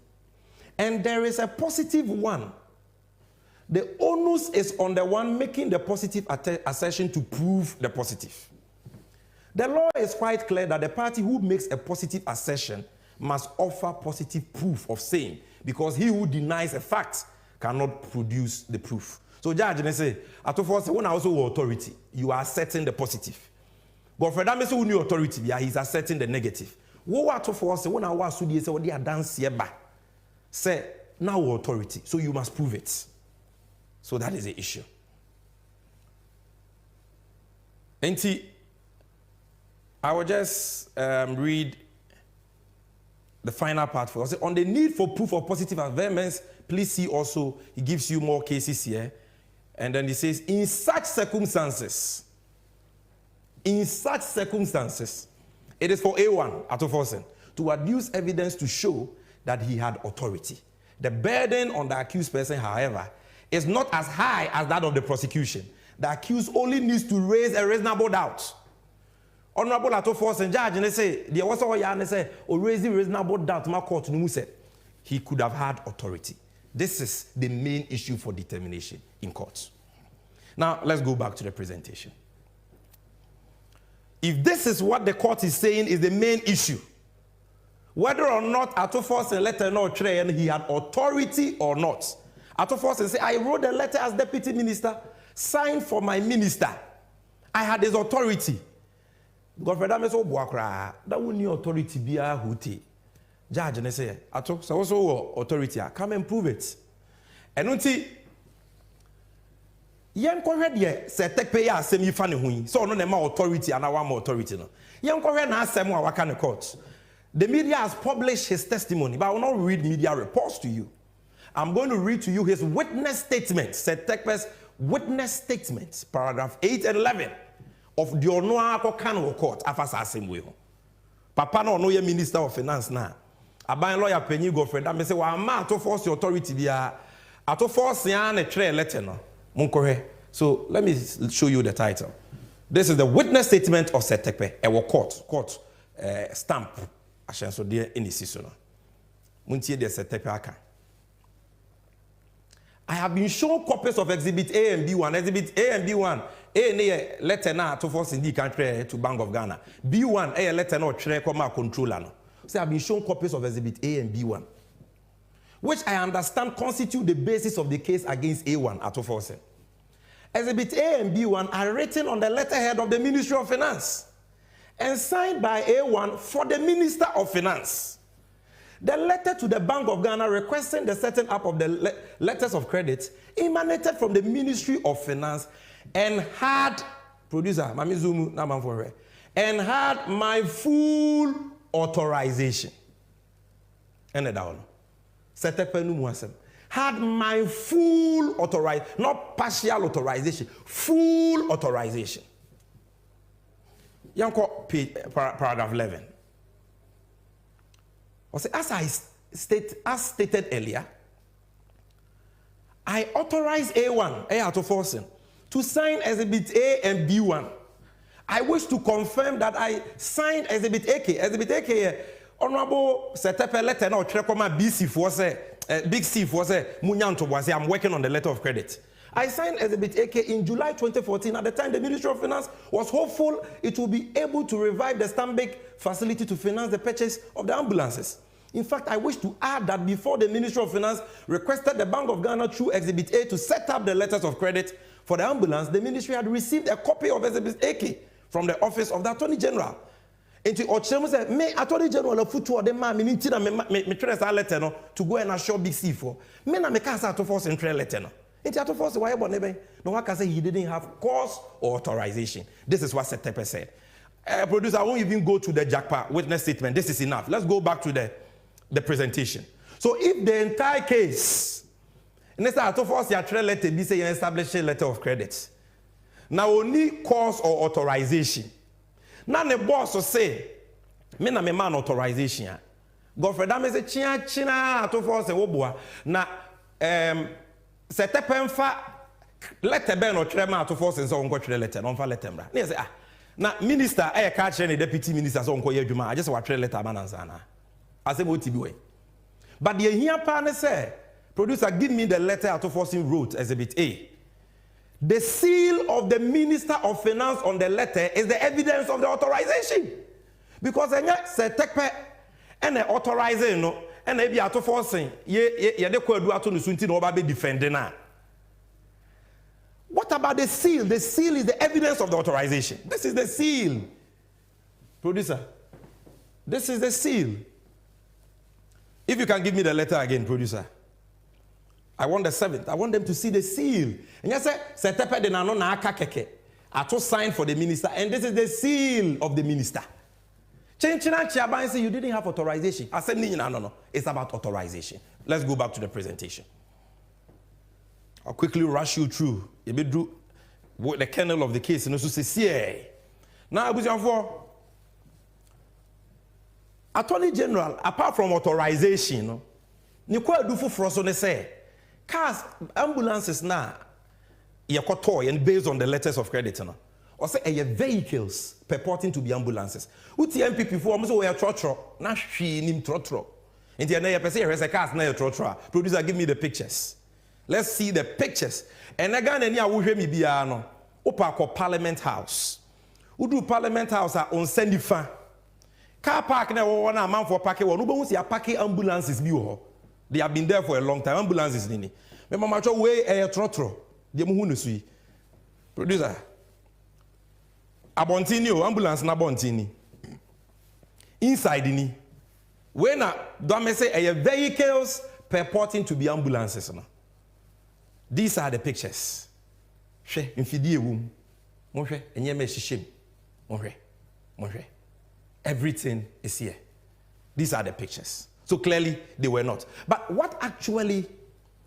and there is a positive one, the onus is on the one making the positive assertion to prove the positive. The law is quite clear that the party who makes a positive assertion must offer positive proof of same, because he who denies a fact cannot produce the proof. So judge may say, ato force when also authority, you are asserting the positive. But for that means who new authority, yeah, he's asserting the negative. What ato force when I was to say what they are dance here by say now authority, so you must prove it. So that is the issue. And I will just read the final part for us. On the need for proof of positive averments, please see also, he gives you more cases here. And then he says, in such circumstances, it is for A1, Ato Forsen, to adduce evidence to show that he had authority. The burden on the accused person, however, is not as high as that of the prosecution. The accused only needs to raise a reasonable doubt. Honorable Ato Forsen, judge, and they say, there was all and they say, or raising reasonable doubt, my court said he could have had authority. This is the main issue for determination in courts. Now, let's go back to the presentation. If this is what the court is saying is the main issue, whether or not Ato Forsen letter no tray and he had authority or not, Ato Forsen say, I wrote a letter as deputy minister, signed for my minister. I had his authority. Godfred Ameso Boakra, that would new authority be a huti. Judge and say, Ato, so also authority, come and prove it. And until Yan correct ye, say take pay a semi funny hui, so no more authority and our more authority. No. Yan correct na semo wa kind of court. The media has published his testimony, but I will not read media reports to you. I'm going to read to you his witness statement, said Tekpe's witness statement, paragraph 8 and 11 of the Onoako Kano Court, Afasa Assembly. Papa no ye Minister of Finance now. Aban lawyer Penny Godfred, I say, well, I'm to force the authority via to force yan a trail letter no. Munkore. So let me show you the title. This is the witness statement of Setepe. Ewo court stamp. Ashenso dear in the season. Muntie de Setepe aka. I have been shown copies of Exhibit A and B1. Exhibit A and B1. A ne letter na to force in the country to Bank of Ghana. B1 a letter no tre come controller no. So I have been shown copies of Exhibit A and B1, which I understand constitute the basis of the case against A1 at force. Exhibit A and B1 are written on the letterhead of the Ministry of Finance and signed by A1 for the Minister of Finance. The letter to the Bank of Ghana requesting the setting up of the letters of credit emanated from the Ministry of Finance and had, producer, Mami Zumu, and had my full authorization. And the down. Had my full authorization, not partial authorization, full authorization. Yanko paragraph 11. As stated earlier, I authorize A1, to sign Exhibit A and B1. I wish to confirm that I signed Exhibit AK. Exhibit AK, Honorable Setepe letter now, BC for say, Big C for say, Munyanto was I'm working on the letter of credit. I signed Exhibit AK in July 2014. At the time, the Ministry of Finance was hopeful it will be able to revive the Stanbic facility to finance the purchase of the ambulances. In fact, I wish to add that before the Ministry of Finance requested the Bank of Ghana through Exhibit A to set up the letters of credit for the ambulance, the ministry had received a copy of Exhibit AK from the office of the Attorney General. Into Ochemu said, "Me Attorney General of Futu de ma me trust letter no to go and assure Big C for. Me na me can't to force entry letter no. Into to force why about nebe no one can say he didn't have cause or authorization. This is what Setepe said. Producer, I won't even go to the JACPA witness statement. This is enough. Let's go back to the presentation. So if the entire case, next time to force your trail letter be say you establish a letter of credit. Now only cause or authorization. Now the boss will say, me na me man authorization. Godfrey that me say china to force e wobua. Na Setepe mfa letter be no trema to force nso onko trele letter no mfa letter mra. Na say na minister catch the deputy minister so onko ye adwuma. I just wa trele letter manansa na. I say what be. But the here partner say, producer, give me the letter Auto Forcing wrote, Exhibit A. The seal of the Minister of Finance on the letter is the evidence of the authorization. Because when you say Setepe and the authorizing no, and maybe Auto Forcing, ye de ko adu ato no sunti no oba be defending na. What about the seal? The seal is the evidence of the authorization. This is the seal. Producer, this is the seal. If you can give me the letter again, producer. I want the 7th. I want them to see the seal. And you say, Setepe de nano na aka keke. Ato sign for the minister. And this is the seal of the minister. Chenchina Chiaban say you didn't have authorization. I said, no. It's about authorization. Let's go back to the presentation. I'll quickly rush you through. You be do the kernel of the case. And also say, now I was for Attorney General, apart from authorization, you quite do for us on the say, cars, ambulances now, you toy and based on the letters of credit, or say vehicles purporting to be ambulances. Who's the MPP for? So we are trotro, not she nim trotro. In the end, I say, cars na trotro. Producer, give me the pictures. Let's see the pictures. And again, any awuhe mi biano, opa Parliament House. Who do Parliament House on Sendifa? Car park na one amount for parking one. No see a parking ambulances bi ho. They have been there for a long time. Ambulances nini. Me mama cho way trotro. They mu hunu sui. Producer. Abontini o ambulance na abontini. Inside ni. When na do me say vehicles purporting to be ambulances no. These are the pictures. Hwe mfidie wum. Mo hwe enye me hihiem. Mo hwe. Everything is here. These are the pictures. So clearly, they were not. But what actually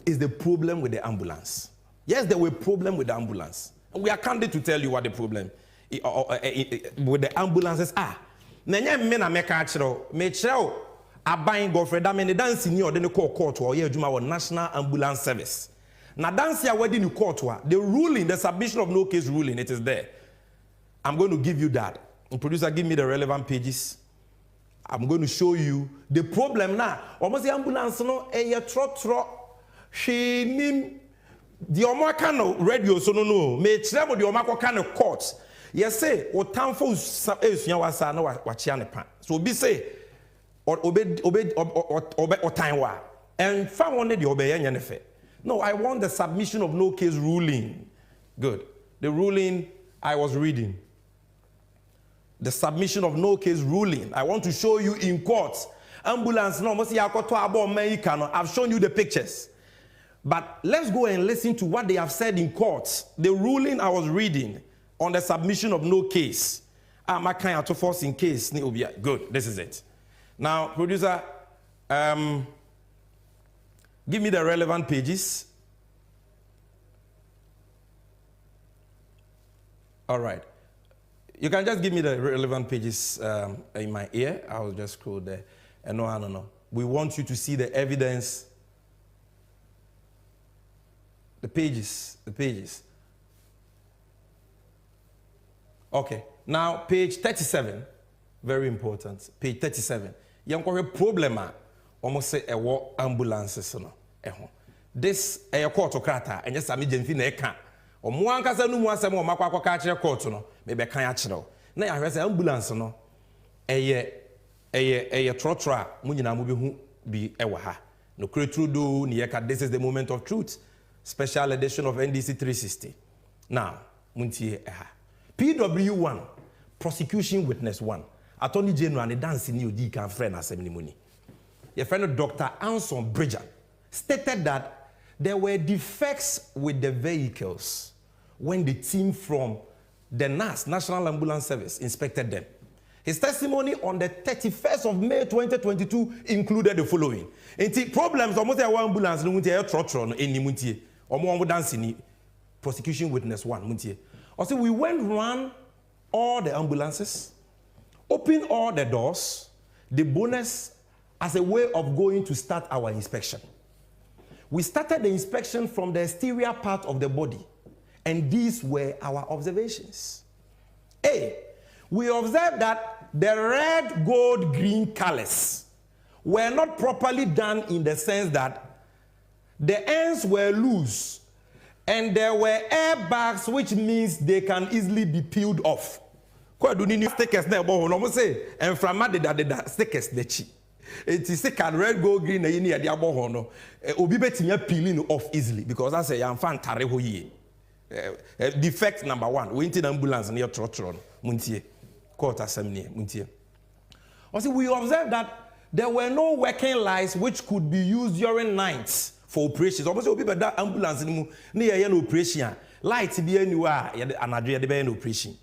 is the problem with the ambulance? Yes, there were problems with the ambulance. We are candid to tell you what the problem with the ambulances are. Nanya me na meka achiro, me chiro aban Godfrey da me ne dance ni ode ne court or ye adwuma National Ambulance Service. Na dance ya wedi ni court the ruling, the submission of no case ruling, it is there. I'm going to give you that. And producer, give me the relevant pages. I'm going to show you the problem now. Almost the ambulance no trot. She nim the omakano radio so no. Me travel the omako kind of courts. Yes say o tamfo esunya wasa na wachia ne pa. So be say obe time wa. And found one the obey nefe. No, I want the submission of no case ruling. Good. The ruling I was reading. The submission of no case ruling. I want to show you in court. Ambulance, no, I've shown you the pictures. But let's go and listen to what they have said in court. The ruling I was reading on the submission of no case. My kind of force in case. Good, this is it. Now, producer, give me the relevant pages. All right. You can just give me the relevant pages in my ear. I'll just scroll there. No. We want you to see the evidence. The pages. Okay. Now, page 37. Very important. Page 37. You have a problem. Almost say a war ambulances. This is a court ocrata, and yes, I'm Gyamfi na eka. Omo ankasa no mu asem o makwa kwaka kire court no me be kan a kire. Na ya hwese ambulance no eye trotra mu nyina mu be hu bi ewa ha. No kretrudo ni yeka, this is the moment of truth. Special edition of NDC 360. Now, muntie eha. PW1, prosecution witness 1. Attorney General ne dance ni odi kan friend asem ni muni. Your friend Dr. Anson Bridger stated that there were defects with the vehicles when the team from the NAS, National Ambulance Service, inspected them. His testimony on the 31st of May 2022 included the following. Problems almost a ambulance no muntie trotron eni muntie. Omo dance ni prosecution witness 1 muntie. Also we went around all the ambulances, opened all the doors, the bonus as a way of going to start our inspection. We started the inspection from the exterior part of the body, and these were our observations. A, we observed that the red, gold, green colors were not properly done in the sense that the ends were loose and there were airbags, which means they can easily be peeled off. Stickers na ebo no mo say enframa de stickers de chi. It is can red, gold, green na yini ade abo ho no. Obi betinya peeling off easily because I say yam fan tare ho yie. Defect number 1, we into ambulance near trotron muntie. Court assembly muntie. Also we observed that there were no working lights which could be used during nights for operations. Almost obi be that ambulance ni mu na ye no operation. Light be anywhere anadwe de be no operation.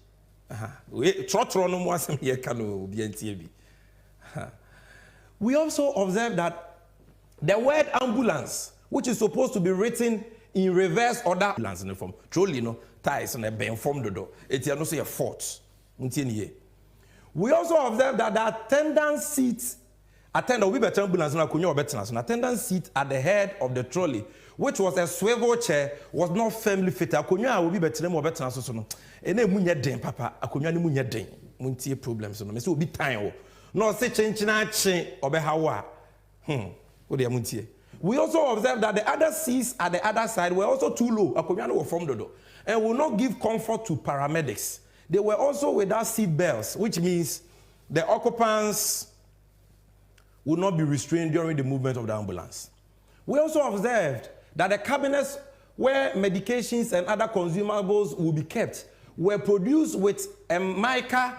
We also observed that the word ambulance, which is supposed to be written in reverse order, ambulance in form, trolley no ties on a ben form dodo. It's no say a fault. We also observed that the attendant seat, we better ambulance na kunyo better so attendant seat at the head of the trolley, which was a swivel chair, was not firmly fitted. Kunyo will be better more better so no. Ene munye den papa akonwa ne munye den muntie problems no me say obi tan wo no say chenchina che obehawa wo de muntie. We also observed that the other seats at the other side were also too low, akonwa no were from dodo, and will not give comfort to paramedics. They were also without seat belts, which means the occupants would not be restrained during the movement of the ambulance. We also observed that the cabinets where medications and other consumables will be kept were produced with a mica,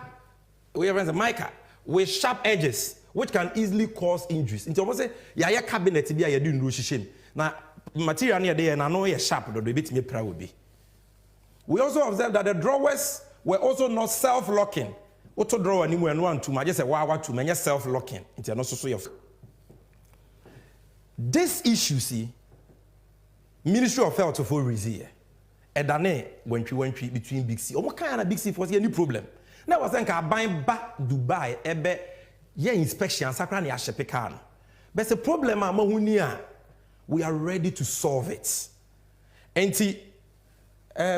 with sharp edges, which can easily cause injuries. Into almost say, ya cabinet be a do no shishin. Now, material near there and I know sharp, the bit me proud would be. We also observed that the drawers were also not self-locking. Auto drawer anymore and one to my just a wow to many self-locking. It's not so of this issue, see, Ministry of Health for reason. Edane when we between Big C. What kind of Big C for any problem? Now was think I buying back Dubai ebe ye inspection sakra ne ahyepe car no. But the problem amahunia we are ready to solve it.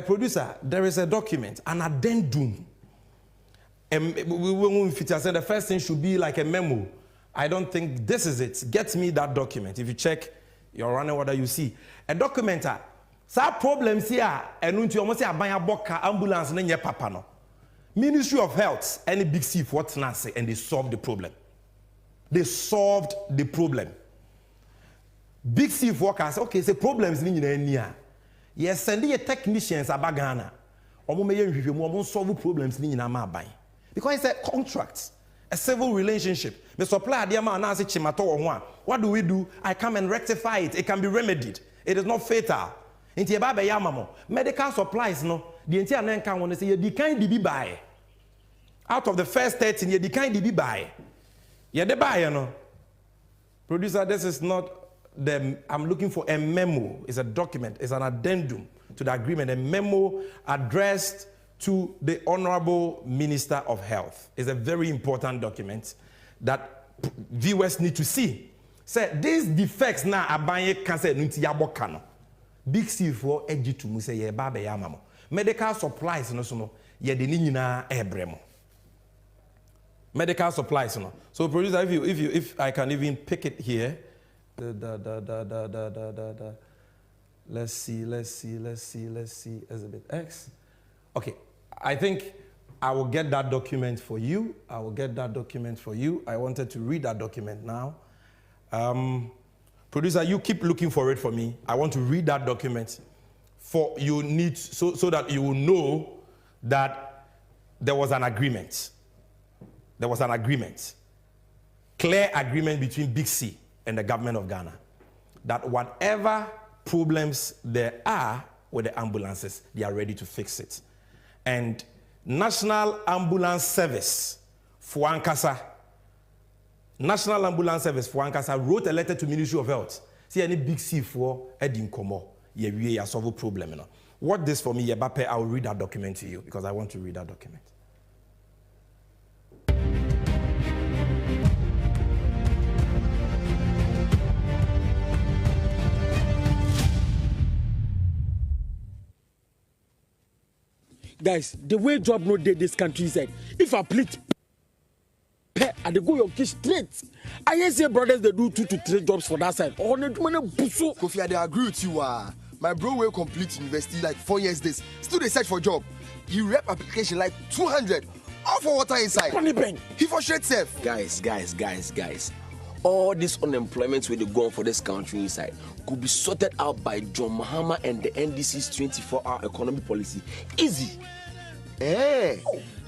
Producer, there is a document, an addendum And the first thing should be like a memo. I don't think this is it. Get me that document. If you check your running order, you see a document. Some problems here, and you almost say a ambulance and papa no. Ministry of Health, any big C for what Nancy, and they solved the problem. They solved the problem. Big C workers, okay, say problems in India. Yes, sending a technicians about Ghana. Or solve problems in India. Because it's a contract, a civil relationship. The supply the amount now say chimato or one. What do we do? I come and rectify it. It can be remedied. It is not fatal. Inti eba be yamamo. Medical supplies no. The entire nanka want to say you kind be buy. Out of the first 13, you kind be buy. You de buy, you know. Producer, this is not the. I'm looking for a memo. It's a document. It's an addendum to the agreement. A memo addressed to the Honorable Minister of Health. It's a very important document that viewers need to see. Say these defects now abanye cancer nunti yabokano. Big C for edgy to say ye baba yamamo. Medical supplies no so no ye de nyina ebremo. Medical supplies no. So producer, if I can even pick it here. Let's see. Exhibit X. Okay, I think I will get that document for you. I wanted to read that document now. Producer, you keep looking for it for me. I want to read that document for you need so that you will know that there was an agreement. There was an agreement. Clear agreement between Big C and the government of Ghana that whatever problems there are with the ambulances, they are ready to fix it. And National Ambulance Service for nkansah wrote a letter to Ministry of Health. See any Big C for Edin Komo. We solve a problem. You know. What this for me, Yebape, I will read that document to you because I want to read that document. Guys, the way job no did this country said, if I plead and they go your kids straight. I hear say brothers they do 2 to 3 jobs for that side. Oh, Kofi, I agree with you. My bro will complete university like 4 years this. Still they search for job. He rep application like 200. All for water inside. He for straight safe. Guys. All this unemployment where they go on for this country inside could be sorted out by John Mahama and the NDC's 24-hour economy policy. Easy.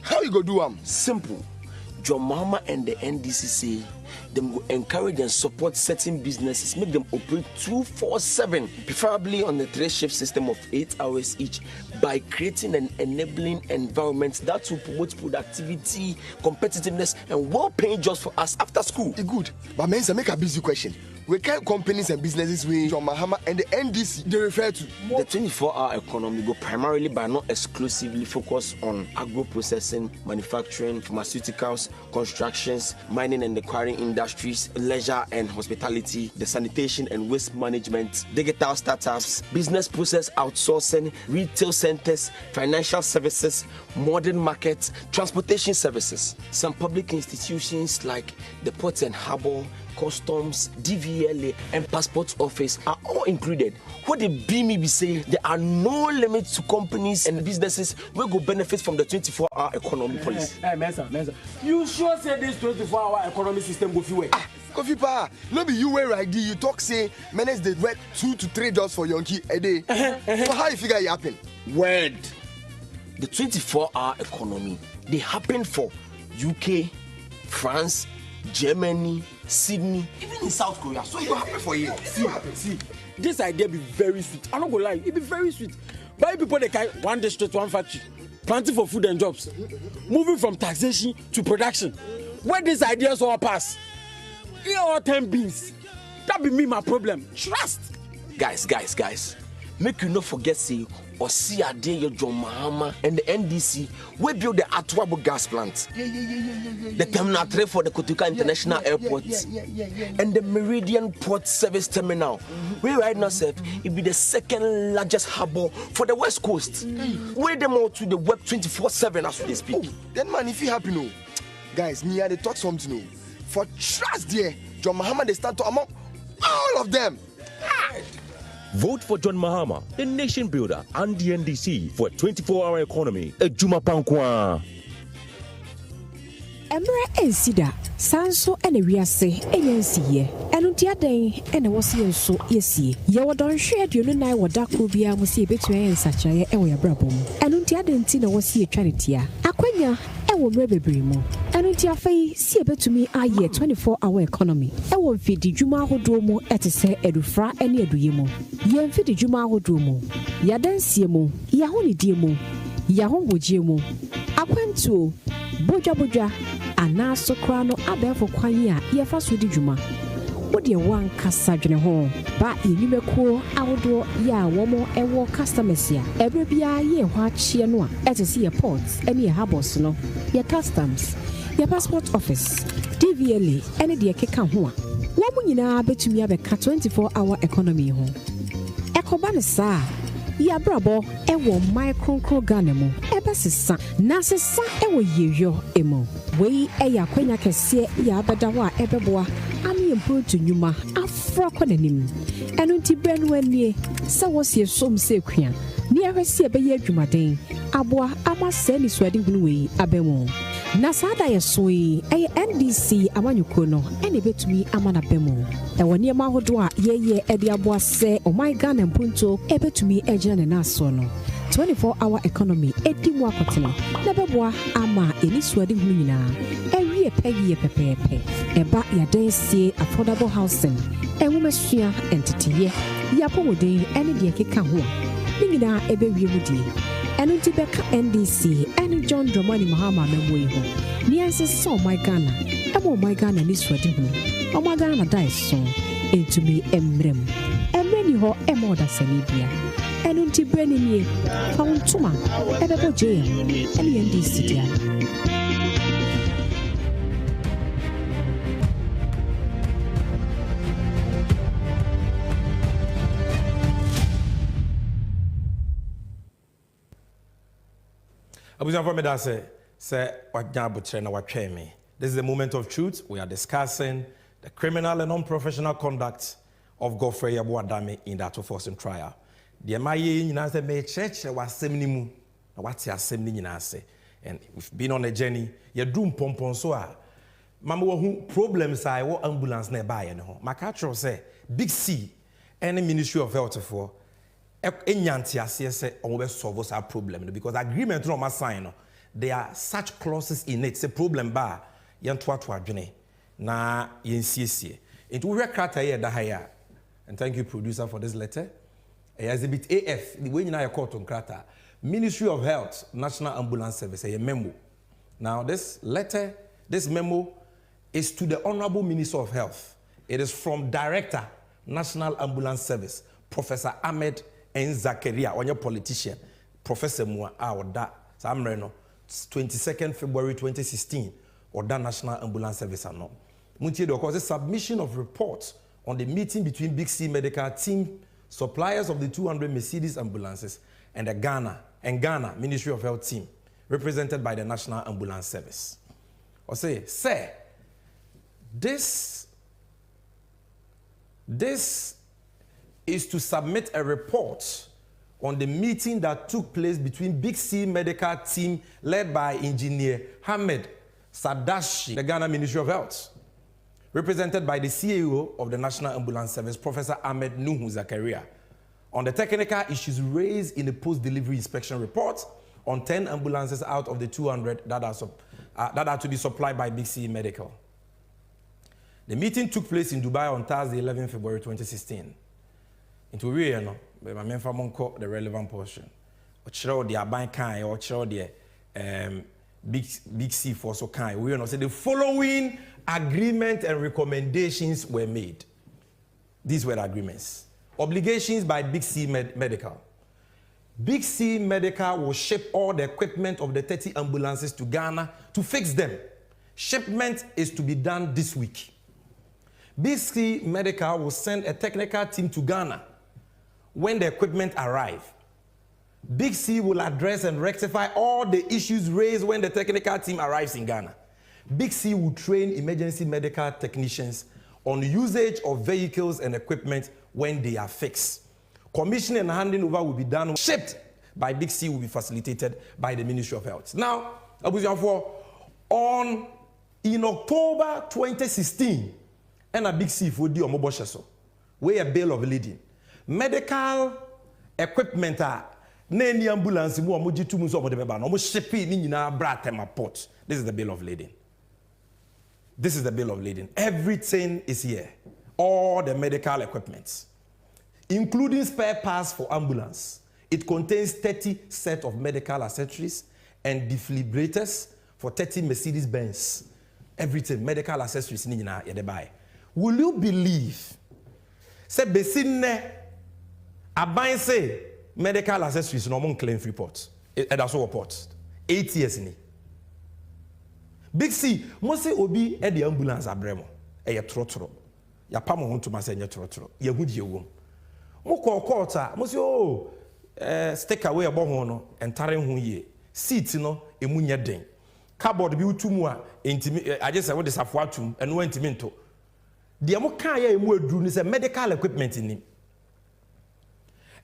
How you go do Simple. John Mahama and the NDC say them go encourage and support certain businesses, make them operate 24/7, preferably on the 3-shift system of 8 hours each, by creating an enabling environment that will promote productivity, competitiveness, and well-paying jobs for us after school. Good, but mensa make a busy question. We kind companies and businesses with John Mahama and the NDC they refer to. The 24-hour economy go primarily but not exclusively focus on agro-processing, manufacturing, pharmaceuticals, constructions, mining and the quarrying industries, leisure and hospitality, the sanitation and waste management, digital startups, business process outsourcing, retail centers, financial services, modern markets, transportation services. Some public institutions like the Ports and Harbour, Customs, DVLA, and Passport Office are all included. What the BME be saying, there are no limits to companies and businesses will go benefit from the 24-hour economy policy. Mensa, you sure say this 24-hour economy system go fit work? Kofi pa, no be you wear ID. You talk say menace they work 2 to 3 jobs for Yonki a day. So how you figure it happen? Word. The 24-hour economy, they happen for UK, France, Germany, Sydney, even in South Korea. So it will happen for you. See, this idea be very sweet. I'm not gonna lie, it be very sweet. But people they carry one district, one factory, planting for food and jobs, moving from taxation to production. Where these ideas all pass, here all 10 beans. That be me my problem. Trust. Guys. make you not forget say or see a day your John Mahama and the NDC we build the Atuabo gas plant. The terminal 3 for the Kotuka International Airport and the Meridian Port Service Terminal. We right now said it be the second largest harbor for the West Coast. Weigh them all to the web 24/7 as we speak. Oh, then man, if you happy no, guys, me and they talk something no. For trust there, John Mahama they stand to among all of them. Vote for John Mahama, the nation builder, and the NDC for a 24-hour economy. Ejuma Pankwa. Emra ensida sanso ene wiase enyansiye enu tiaden ene wose yenso yesie ye wodon hwe aduonu nai wodako bia mo se betua yensachaye ewo yabrabom enu tiaden ti na wose etwanetia akwanya ewo mre bebre mu enu tiafai sie betumi aye 24-hour economy ewo mfidi dwuma ahodo mu etese edufra ene eduye mu ye mfidi dwuma ahodo mu yadansie mu yahonidie mu yahongogie mu akwantuo boja anaso kra no abefo kwan a yefa so di dwuma wode wan kasa dwene ho ba yenimekuo awodo ya womo ewo customers ya ebre bia ye ho achie no a etese ye ports ene ye harbors no ye customs ye passport office TVLA ene de keka ho a womo nyina betumi abeka 24-hour economy ho ekoba ne saa ya brabo ewo micro Ghana mu ebesesa na sesa ewo yeyo emo wei eya kwanya kese ya abadawa ebeboa ami emproto nyuma afra konanim enu nti brenu anie sa wosie som se kwia ni ahwese ebeye adwumaden aboa amase ni swadi hunu wei abemo na sada yesoi eye NDC amanyuko no ene betumi amana bemo ewo niema hodo a yeye ede aboa se o my Ghana mpunto ebetumi ejina ne naso no 24-hour economy edimu akotene na beboa ama eni swadi hunu nyina ewie pegi pepepe eba yadensie affordable housing enwumesua entitiye yapo wodin ene de keka ho ni nyina ebewie mudie enu ti beka NDC ene John Dramani Mahama memwe ho ni anse my Ghana emo my Ghana ni swadi ho o my Ghana dai so entumi emreni ho emo da sanibia enu ti breni nie fawuntuma ebebo je ene NDC dia. This is the moment of truth. We are discussing the criminal and unprofessional conduct of Godfrey Yabuadame in that forcing trial. The MIA say me church was semnimu. What's your semni? And we've been on a journey. You do pompon so. Mama who problems I what ambulance nearby no. My catcher say Big C any Ministry of Health for solve our problem because agreement no ma sign there are such clauses in it say problem bar yantwa to adwene na yensiesie into we krata here da haya and thank you producer for this letter exhibit AF the way you na court on krata Ministry of Health National Ambulance Service a memo. Now this letter this memo is to the Honorable Minister of Health. It is from Director National Ambulance Service Professor Ahmed and Zakaria, on your politician, Professor Mua, or that Samreno, 22nd February 2016, or that National Ambulance Service. No. Muntie do cause a submission of reports on the meeting between Big C Medical Team, suppliers of the 200 Mercedes ambulances, and the Ghana Ministry of Health team, represented by the National Ambulance Service. Or say, this is to submit a report on the meeting that took place between Big C Medical Team led by Engineer Hamed Sadashi, the Ghana Ministry of Health, represented by the CEO of the National Ambulance Service, Professor Ahmed Nuhu Zakaria, on the technical issues raised in the post-delivery inspection report on 10 ambulances out of the 200 that are to be supplied by Big C Medical. The meeting took place in Dubai on Thursday, 11 February 2016. Into we no, but my men for the relevant portion. Or show the Aban kind, or show the Big C for so kind. We say the following agreement and recommendations were made. These were the agreements. Obligations by Big C Medical. Big C Medical will ship all the equipment of the 30 ambulances to Ghana to fix them. Shipment is to be done this week. Big C Medical will send a technical team to Ghana when the equipment arrive. Big C will address and rectify all the issues raised when the technical team arrives in Ghana. Big C will train emergency medical technicians on usage of vehicles and equipment when they are fixed. Commissioning and handing over will be done. Shipped by Big C will be facilitated by the Ministry of Health. Now, in October 2016, and a Big C for the Omobosheso, where a bail of leading. Medical equipment Nany ambulance mu omo jitu mu so omo de beba no omo shipping ni nyina bra tema port. This is the bill of lading. This is the bill of lading. Everything is here. All the medical equipment, including spare parts for ambulance. It contains 30 sets of medical accessories and defibrillators for 30 Mercedes-Benz. Everything, medical accessories ni nyina ye de buy. Will you believe? Say besine aban say medical accessories no mon claim free port. That's all port. 8 years ni. Big C, mo say obi e the ambulance abremo. E ye trotro. Ya pa mo honto ma say nye trotro. Ye hudie wom. Mo call court mo say oh stick away abo ho no entare ho ye. Seat no emu nye den. Cardboard bi utumu a intimi I just say what is afo atum eno intimi nto. The mo kan ya emu aduru ni say medical equipment ni.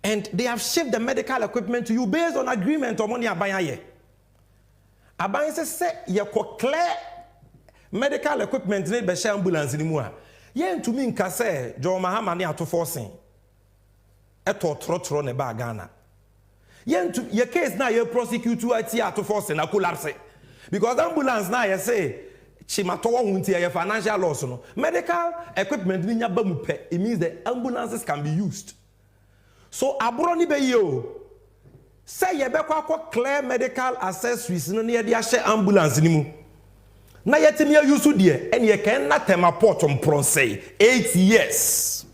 And they have shipped the medical equipment to you based on agreement or money abaya. Abaya say ye ko clear medical equipment need be share ambulance ni mu a. Ye ntumi nkase jo mahama ne ato forcing. Eto trotro ne ba Ghana. Ye case na ye prosecute ati ato forcing na collapse. Because ambulance na ye say chimatowo hunti ye financial loss no. Medical equipment ni nya ba mu pe. It means the ambulances can be used. So abroni be yo say ye be kwa clear medical accessories no ne ye share ambulance ni mu na yetimi use de and ye can na tema port on pronse 8 years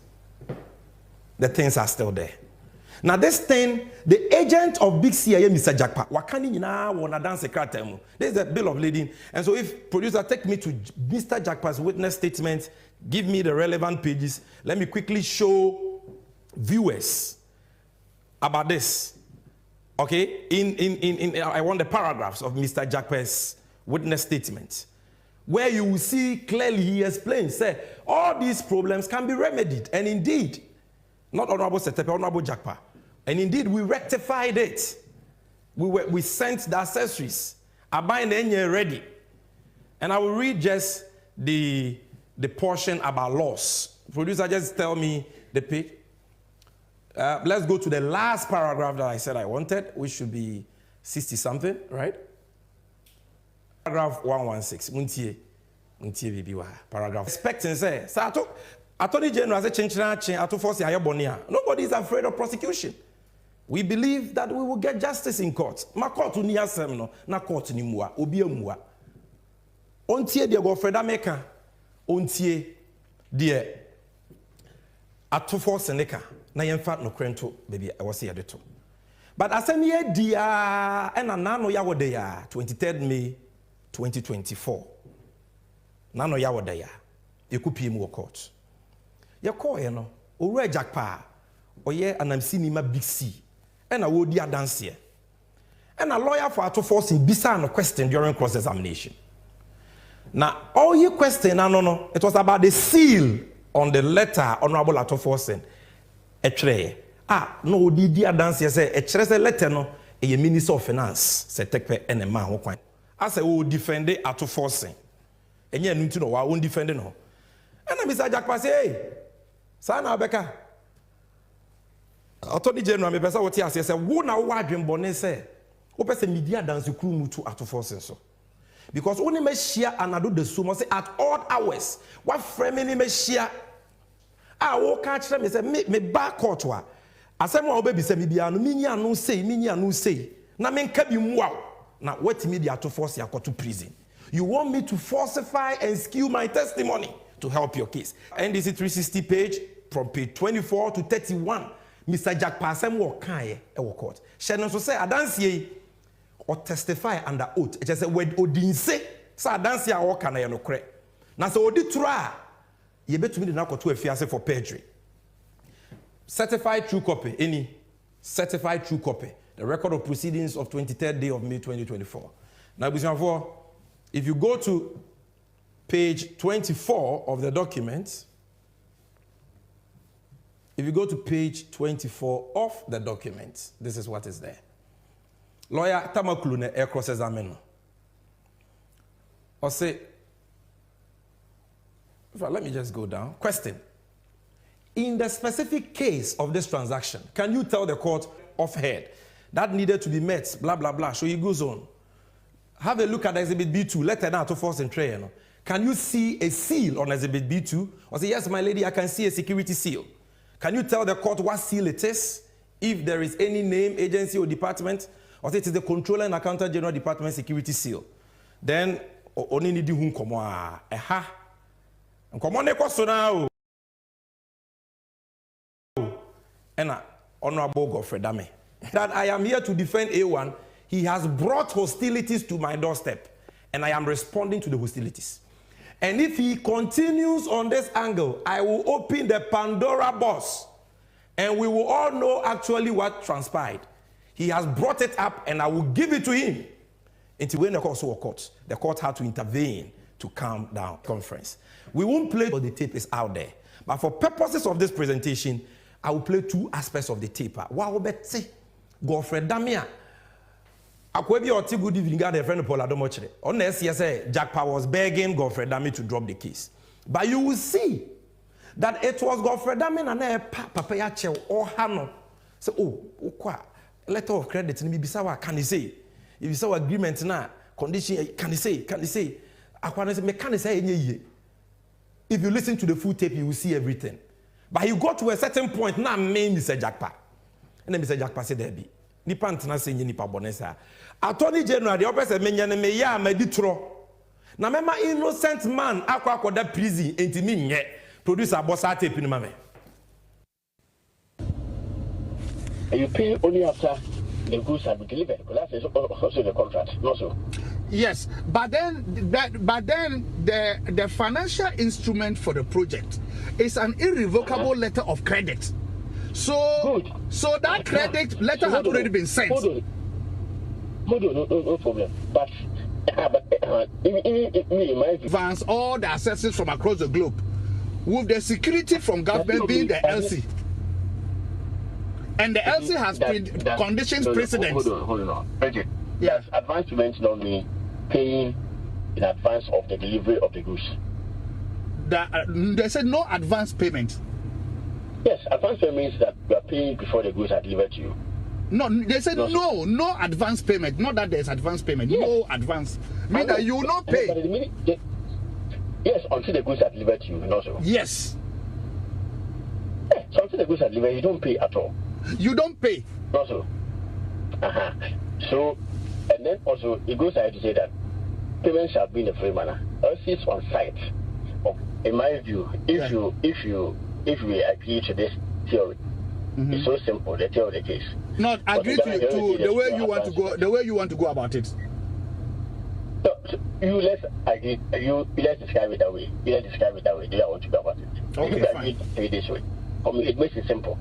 the things are still there. Now this thing, the agent of Big C Mr. Jackpa wakani nyina wona dance kratem. This is the bill of lading. And so if producer take me to Mr. Jackpa's witness statement, give me the relevant pages, let me quickly show viewers about this. Okay, in I want the paragraphs of Mr. Jackpa's witness statement, where you will see clearly he explains, say all these problems can be remedied, and indeed, not Honorable Setepe, Honorable Jackpa, and indeed we rectified it. We sent the accessories, Abain Enye ready, and I will read just the portion about loss. Producer, just tell me the page. Let's go to the last paragraph that I said I wanted, which should be 60 something, right? Paragraph 116. Muntie paragraph. Expecting say, Attorney General say change force nobody is afraid of prosecution. We believe that we will get justice in court. Ma court ni asem no, na court ni mua, obi amua. Ontie de go Freda Meka, ontie de ato force neka. Na yemfa no krento baby I was here to. But asem ye dia and nano ya wode ya 23rd May 2024. Nano ya wode ya. Yekupie mu court. Ye call ye no owura Jackpa oye anamsini ma Big C. And a wodi adanse ye. And a lawyer for ato force bisa no question during cross examination. Now all you question no it was about the seal on the letter Honorable Ato Forcing. No di adanse say a letter no a Minister of Finance say tekpe enema ho kwan. I say we defend Ato Forcing. Enye nunti no wa won defend no. And Mr. Jackpa say hey sana obeka Attorney General me pesa woti ase say wo na wo adwen bone say wo pesa media dance crew mutu Ato Forcing so. Because only me share anado the sumo say at odd hours what framing me share wo catch them say me back court wa asem wa obebi say me bia no minya no say na me nka bi mu a na what media to force ya to prison. You want me to falsify and skew my testimony to help your case. NDC 360 page from page 24 to 31. Mr. Jack Pasem wo kan ye e court. She no so say adanse or testify under oath. It just say word odinse say adanse a wo kan ye no kre. Na say odi tro ye betumi de na akoto afiase for perjury. Certified true copy any certified true copy. The record of proceedings of 23rd day of May 2024. Now, if you go to page 24 of the document, if you go to page 24 of the document, this is what is there. Lawyer Tamaklune air cross examiner. Or say, let me just go down. Question. In the specific case of this transaction, can you tell the court offhand that needed to be met, blah, blah, blah. So he goes on. Have a look at Exhibit B2. Let her now to force and tray. Can you see a seal on Exhibit B2? Or say, yes, my lady, I can see a security seal. Can you tell the court what seal it is? If there is any name, agency, or department? Or say it is the Controller and Accountant General Department security seal. Then, only need you come on. Aha. Come on, now. And Honorable Godfrey Dame. That I am here to defend A1, he has brought hostilities to my doorstep, and I am responding to the hostilities. And if he continues on this angle, I will open the Pandora box, and we will all know actually what transpired. He has brought it up, and I will give it to him. Until when the court had to intervene to calm down conference. We won't play all the tape is out there, but for purposes of this presentation, I will play two aspects of the tape. Wow, Betsy. Godfrey Damia. Akwebi oti good evening, got a friend Paul Adomochre. On SCSA, Jack Pa was begging Godfrey Damia to drop the case. But you will see that it was Godfrey Damia and a papa yache or Hano. So, kwa letter of credit in Bisawa, can he say? If you saw agreement now, condition, can he say? Akwana say, me can he say any ye? If you listen to the full tape, you will see everything. But you got to a certain point, now name Mr. Jack Pa. And then Mr. Jack Pa said, Debbie, nipa ntena se nipa bonesa. Attorney General, the officer menyane me ya meditro. Na mema innocent man akwa that prison enti mi nye. Producer bossa tape ni mame. You pay only after the goods have been delivered. Because that's also the contract, not so. Yes, but then the financial instrument for the project is an irrevocable letter of credit. So that credit letter had already been sent. Hold on, no problem. But in my view, advance all the assets from across the globe, with the security from government being the LC. And the LC has conditions precedent. Hold on. Yes, advance payment don't mean paying in advance of the delivery of the goods. They said no advance payment. Yes, advance payment means that you are paying before the goods are delivered to you. No, they said no advance payment. Not that there's advance payment. Yes. No advance. Mean that you will not pay. Yes, until the goods are delivered to you, not so. Yes. Yes, so until the goods are delivered, you don't pay at all. You don't pay. Not so. So, and then also it goes ahead to say that payments shall be in a free manner. Else it's on site. In my view, if we agree to this theory, it's so simple. The theory of the case. Not agree to the way you want to go. The way you want to go about it. So let's agree. Let's describe it that way. Let's describe it that way. Do you want to go about it? Okay, fine. Agree this way. For me, it makes it simple.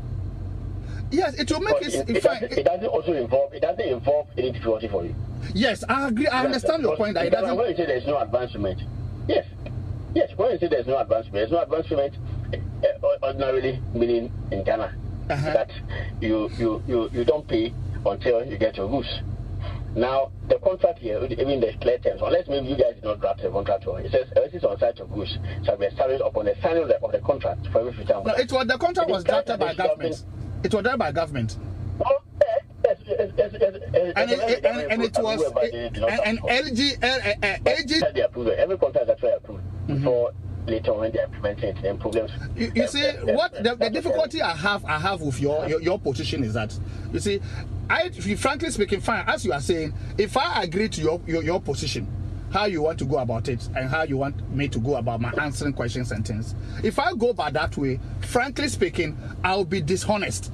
Yes, it will make it doesn't also involve. It doesn't involve any difficulty for you. Yes, I agree. I understand your point. It doesn't. When you say there's no advance payment, yes. When you say there's no advance payment, ordinarily meaning in Ghana that you don't pay until you get your goods. Now the contract here, even the clear terms, unless maybe you guys did not draft the contract, it says this on site of goods shall be established upon the signing of the contract for every future. No, it was the contract was drafted by government. It was done by government. Oh, yes. And it was an LG. They approve it. Every contract is actually approved before later when they implement it. Then problems. You see, what the difficulty I have with your position is that you see, frankly speaking, fine. As you are saying, if I agree to your position, how you want to go about it and how you want me to go about my answering questions and things. If I go by that way, frankly speaking, I'll be dishonest.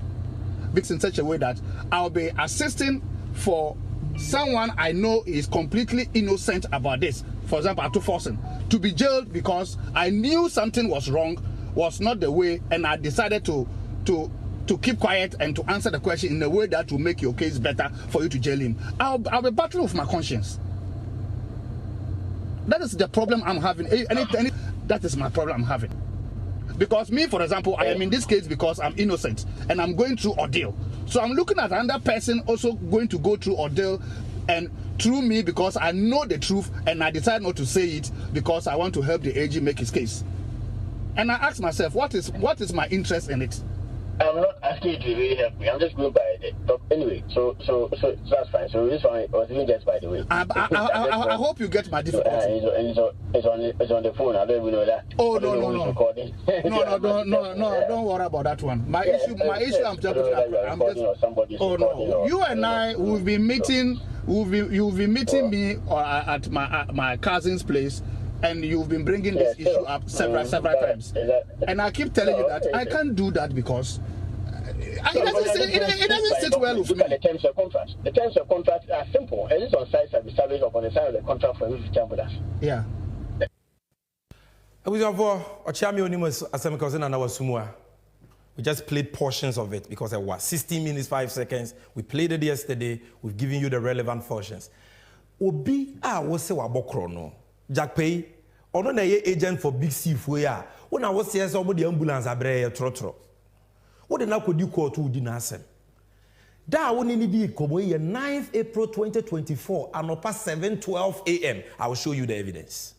Because in such a way that I'll be assisting for someone I know is completely innocent about this. For example, Akuffo to be jailed because I knew something was wrong, was not the way, and I decided to keep quiet and to answer the question in a way that will make your case better for you to jail him. I'll be battling with my conscience. That is the problem I'm having. That is my problem I'm having. Because me, for example, I am in this case because I'm innocent and I'm going through ordeal. So I'm looking at another person also going to go through ordeal and through me because I know the truth and I decide not to say it because I want to help the AG make his case. And I ask myself, what is my interest in it? I'm not asking you to really help me. I'm just going by it. But anyway, so that's fine. So this one was even just by the way. I hope you get my difficulty. It's on the phone. I don't even know that. Oh no. Don't worry about that one. My issue. I'm talking about. Oh no. You and I will be meeting. You'll be meeting me at my cousin's place. And you've been bringing this issue up several times, and I keep telling you that I can't do that because it doesn't sit well with me. Look at the terms of contract. The terms of contract are simple. It is on site service established upon the side of the contract for every term with us. Yeah. We just played portions of it because it was 16 minutes, 5 seconds. We played it yesterday. We've given you the relevant portions. Obi was say wabokrono. Jack Pay, or no agent for Big C for ya. When I was here, somebody ambulance abre trotro. What the now could you call to dinasem? Da woni ni di komo ye 9th April 2024 and up 7:12 a.m. I will show you the evidence.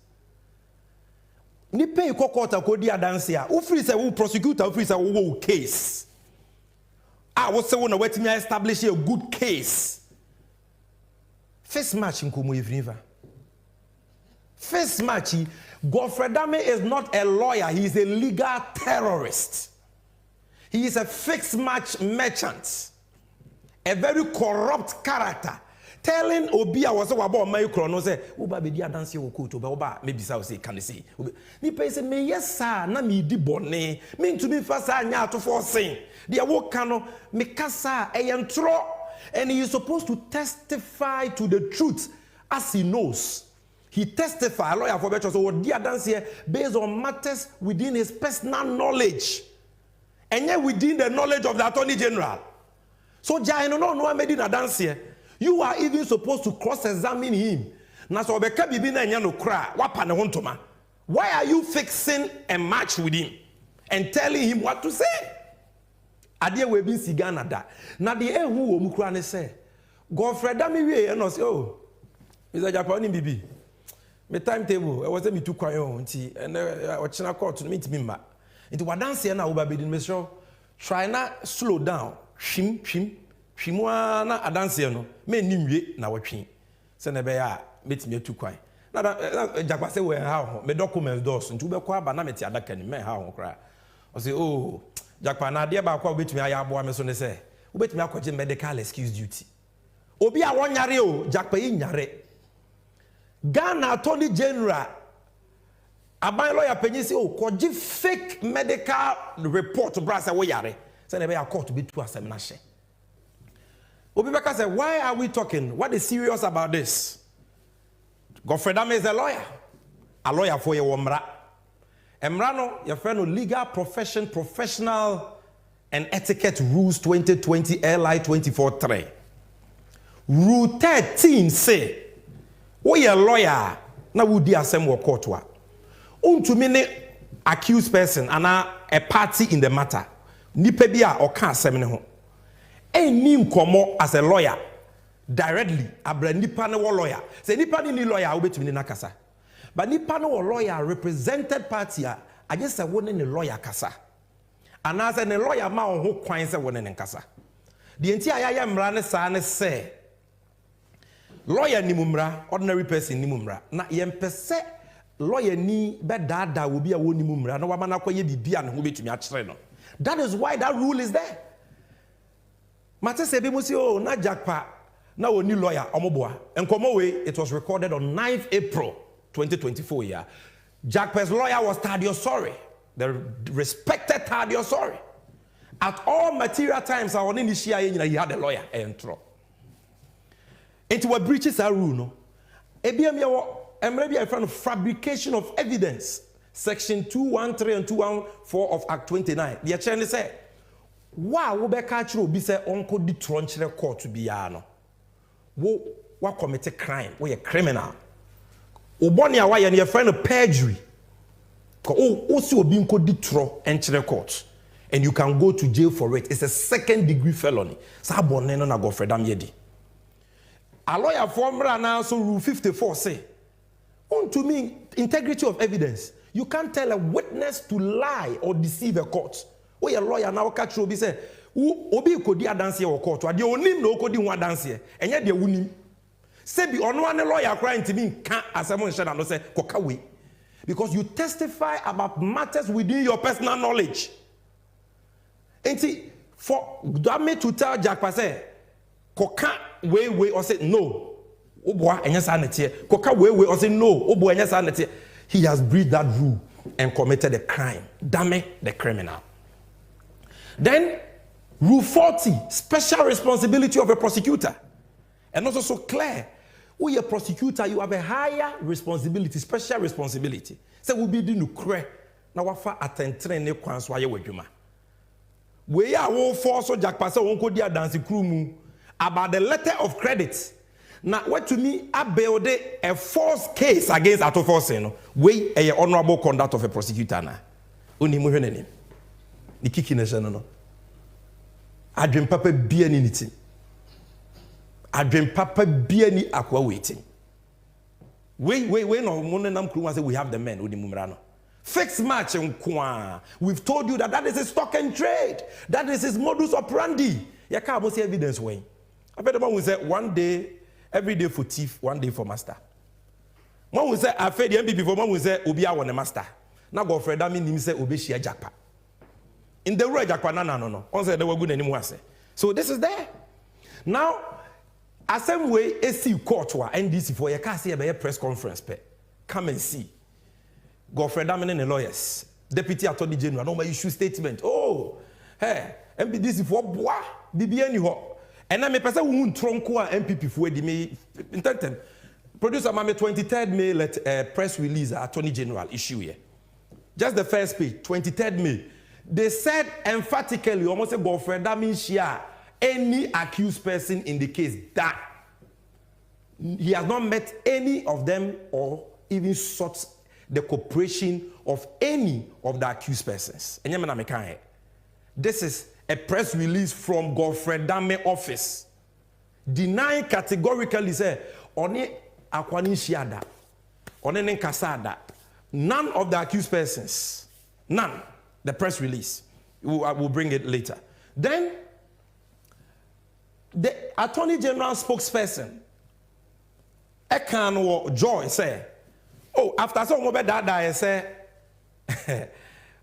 Ni pay kokota kodi adansia. Who free say who prosecutor who free say who case. I was say wanna wait me establish a good case. First match in komo evening. First match, Godfrey Dame is not a lawyer, he is a legal terrorist. He is a fixed match merchant, a very corrupt character. Telling Obi I was about my chrono say, Uba be dia dance your coat, Oba, maybe so say, can you see? Ni pay say, me yes, sir, na me di bonne, mean to be fast anya to forcing. The awo cano, me kasa, a yantro, and he is supposed to testify to the truth as he knows. He testified, lawyer for better, so dear dance here based on matters within his personal knowledge, and yet within the knowledge of the Attorney General. So, no, I made in a dance here. You are even supposed to cross-examine him. Why are you fixing a match with him and telling him what to say? Adia we bin sigana da. Na the who wo mukura ne say, Godfrey Dame we no say, oh, Mr. Japan bibi. My timetable, I was me too quiet nti and ochina court to meet me ma. Nti wadanse na oba be din me show. Try na slow down. Hwimwa na adanse no. Me nimwe na watwe. Se na be ya meet me too quiet. Na Japan say we ha me documents dos nti ube kwa ba na meti adaka ni me ha ho kra. I say oh, Japan na de ba kwa obetumi ayaboa me so ne say. Obetumi akwaje medical excuse duty. Obi a wonyare o, Japan yi nyare. Ghana Attorney General, Aban lawyer penny say, oh, koji fake medical report to Brasa Woyare. Say never a court to be too assemination. Obibeka said, why are we talking? What is serious about this? Godfrey Dame is a lawyer for your womra. Emrano, your friend legal profession, professional and etiquette rules 2020 LI 24-3. Rule 13 say, we a lawyer na would asem wo court wa untumi ne accused person and a party in the matter nipa bia o ka asem ne ho eni nkomo as a lawyer directly abra nipa ne wo lawyer say nipa ni lawyer obetumi ne nakasa but nipa ne wo lawyer represented party a age say wo ne lawyer kasa and as a lawyer ma ho kwan say wo ne nkasa de enti ayaya mra ne sa ne say lawyer ni mumra, ordinary person ni mumra. Na yempese lawyer ni be dada will be a woni mumra. No wamana kwa ye bibia ne ho betumi akere no. That is why that rule is there. Mate se be mo si oh na jakpa Now we new lawyer omoboa. And Komowe, it was recorded on 9th April 2024 year. Jackpet's lawyer was Thaddeus Sorry, the respected Thaddeus Sorry. At all material times, I was in the Shia, he had a lawyer entro. Into what breaches our rule, no? And maybe a friend of fabrication of evidence, section 213 and 214 of Act 29. The attorney said, wow, we be catch you, be say, uncle the trunchery court to be ano. What commit a crime? We a criminal. Obonia, why and your friend of perjury. Also being called ditro entry court. And you can go to jail for it. It's a second-degree felony. Saboneno na go fredam yedi. A lawyer formula now so rule 54 say, to me, integrity of evidence. You can't tell a witness to lie or deceive a court. Oh, your lawyer now catch you be say, obi ko di adanse e court. Ade onim no ko di ho adanse. Enye de wunim. Say be ono ane lawyer crying to me can asemo nshana no say koka we. Because you testify about matters within your personal knowledge. And see, for me to tell Jack Pase, koka we or say no. Oboa enya sanete. Koka we or say no. Oboa enya sanete. He has breached that rule and committed a crime. Damn the criminal. Then rule 40, special responsibility of a prosecutor. And also so clear. When you're a prosecutor, you have a higher responsibility, special responsibility. So we'll be doing ukre. Now wafa attentre ne kwanswa ye wadwuma. We are all force so Jack Pase won't go there dancing crew about the letter of credit. Now what to me I build a false case against Akuffo no. We a honorable conduct of a prosecutor na. Oni mo hwene ni. Ni kiki na no. Adwen papa bia ni niti. Adwen papa bia ni akwa waiting. We no mo nam crew say we have the men oni mumra no. Fixed match in Kwa. We've told you that is a stock and trade. That is his modus operandi. You can't see evidence way. I bet the man will say 1 day, every day for thief, 1 day for master. One will say, I fed the MP before, one will say, Obia one a master. Now go for that mean him say Obeshia Jackpa. In the road Jackpa, no. On say they were good anymore. So this is there. Now, a same way, AC court or NDC for you can't see a press conference. Come and see. Godfrey Damene and the lawyers, Deputy Attorney General, no issue statement. Oh, hey, MPDC for bois, BBN ho. And I may pass a wound tronco MPP for the May intended. Producer Mame 23rd May let press release Attorney General issue here. Just the first page, 23rd May. They said emphatically, almost a Godfrey Damene share any accused person in the case that he has not met any of them or even sought the cooperation of any of the accused persons. This is a press release from Godfrey Damene office. Denying categorically say, Oni akwani shiada, Oni nkansah, none of the accused persons, none. The press release. I will bring it later. Then, the Attorney General spokesperson, Ekan Joy, say, oh, after some moment that I say,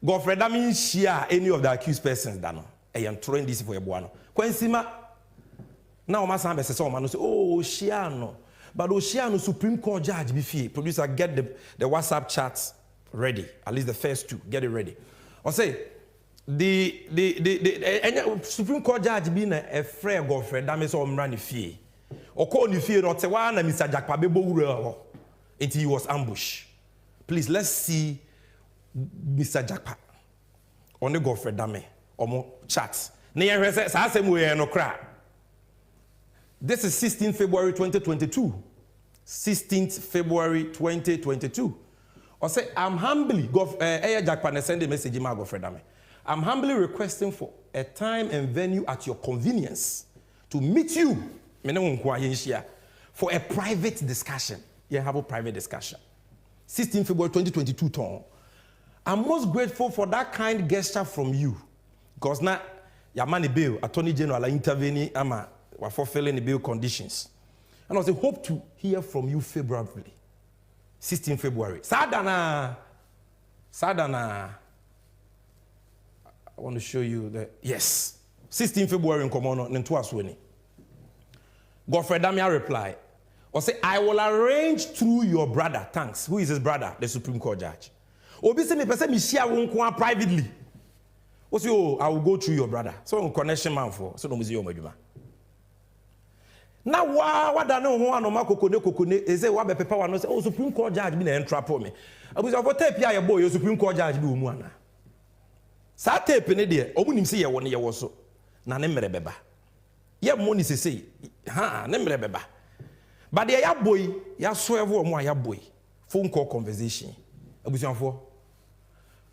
Godfrey Damene share any of the accused persons. Dano, I am throwing this for a buano. Kwensima, now my son says, oh, Shiano, but Oshiano Supreme Court judge before producer get the WhatsApp chats ready. At least the first two, get it ready. I say the Supreme Court judge being a friend Godfrey Damene so running fee. Or call you fear not say one Mr. Jack Pabebo. Until he was ambushed. Please, let's see Mr. Jackpa on the Godfrey Damene or more chats. This is 16th February 2022. 16th February 2022. I say, I'm humbly, Jackpa send a message in my Godfrey Damene. I'm humbly requesting for a time and venue at your convenience to meet you for a private discussion. You have a private discussion. 16 February 2022 ton. I'm most grateful for that kind gesture from you. Because now, your money bill, Attorney General intervening, we're fulfilling the bill conditions. And I say, hope to hear from you favorably. 16 February. Sadana. I want to show you that. Yes. 16 February in Komono, Nentuasweni. Godfrey Damia replied, or say, I will arrange through your brother. Thanks. Who is his brother? The Supreme Court judge. Obi say me person me share one privately. O say, oh, I will go through your brother. So connection man for so no muzi o madwuma. Na wa da no ho anoma kokone e say wa be pepa wa no say oh Supreme Court judge bi na entrap me. Abu say for tape ya boy Supreme Court judge bi o mu ana. Sa tape ne de omu nim say ye wo ne ye wo so. Na ne mere beba. Ye money say ha ne mere beba. But the ya boy ya swerve o mu ya boy. Phone call conversation. Abu say for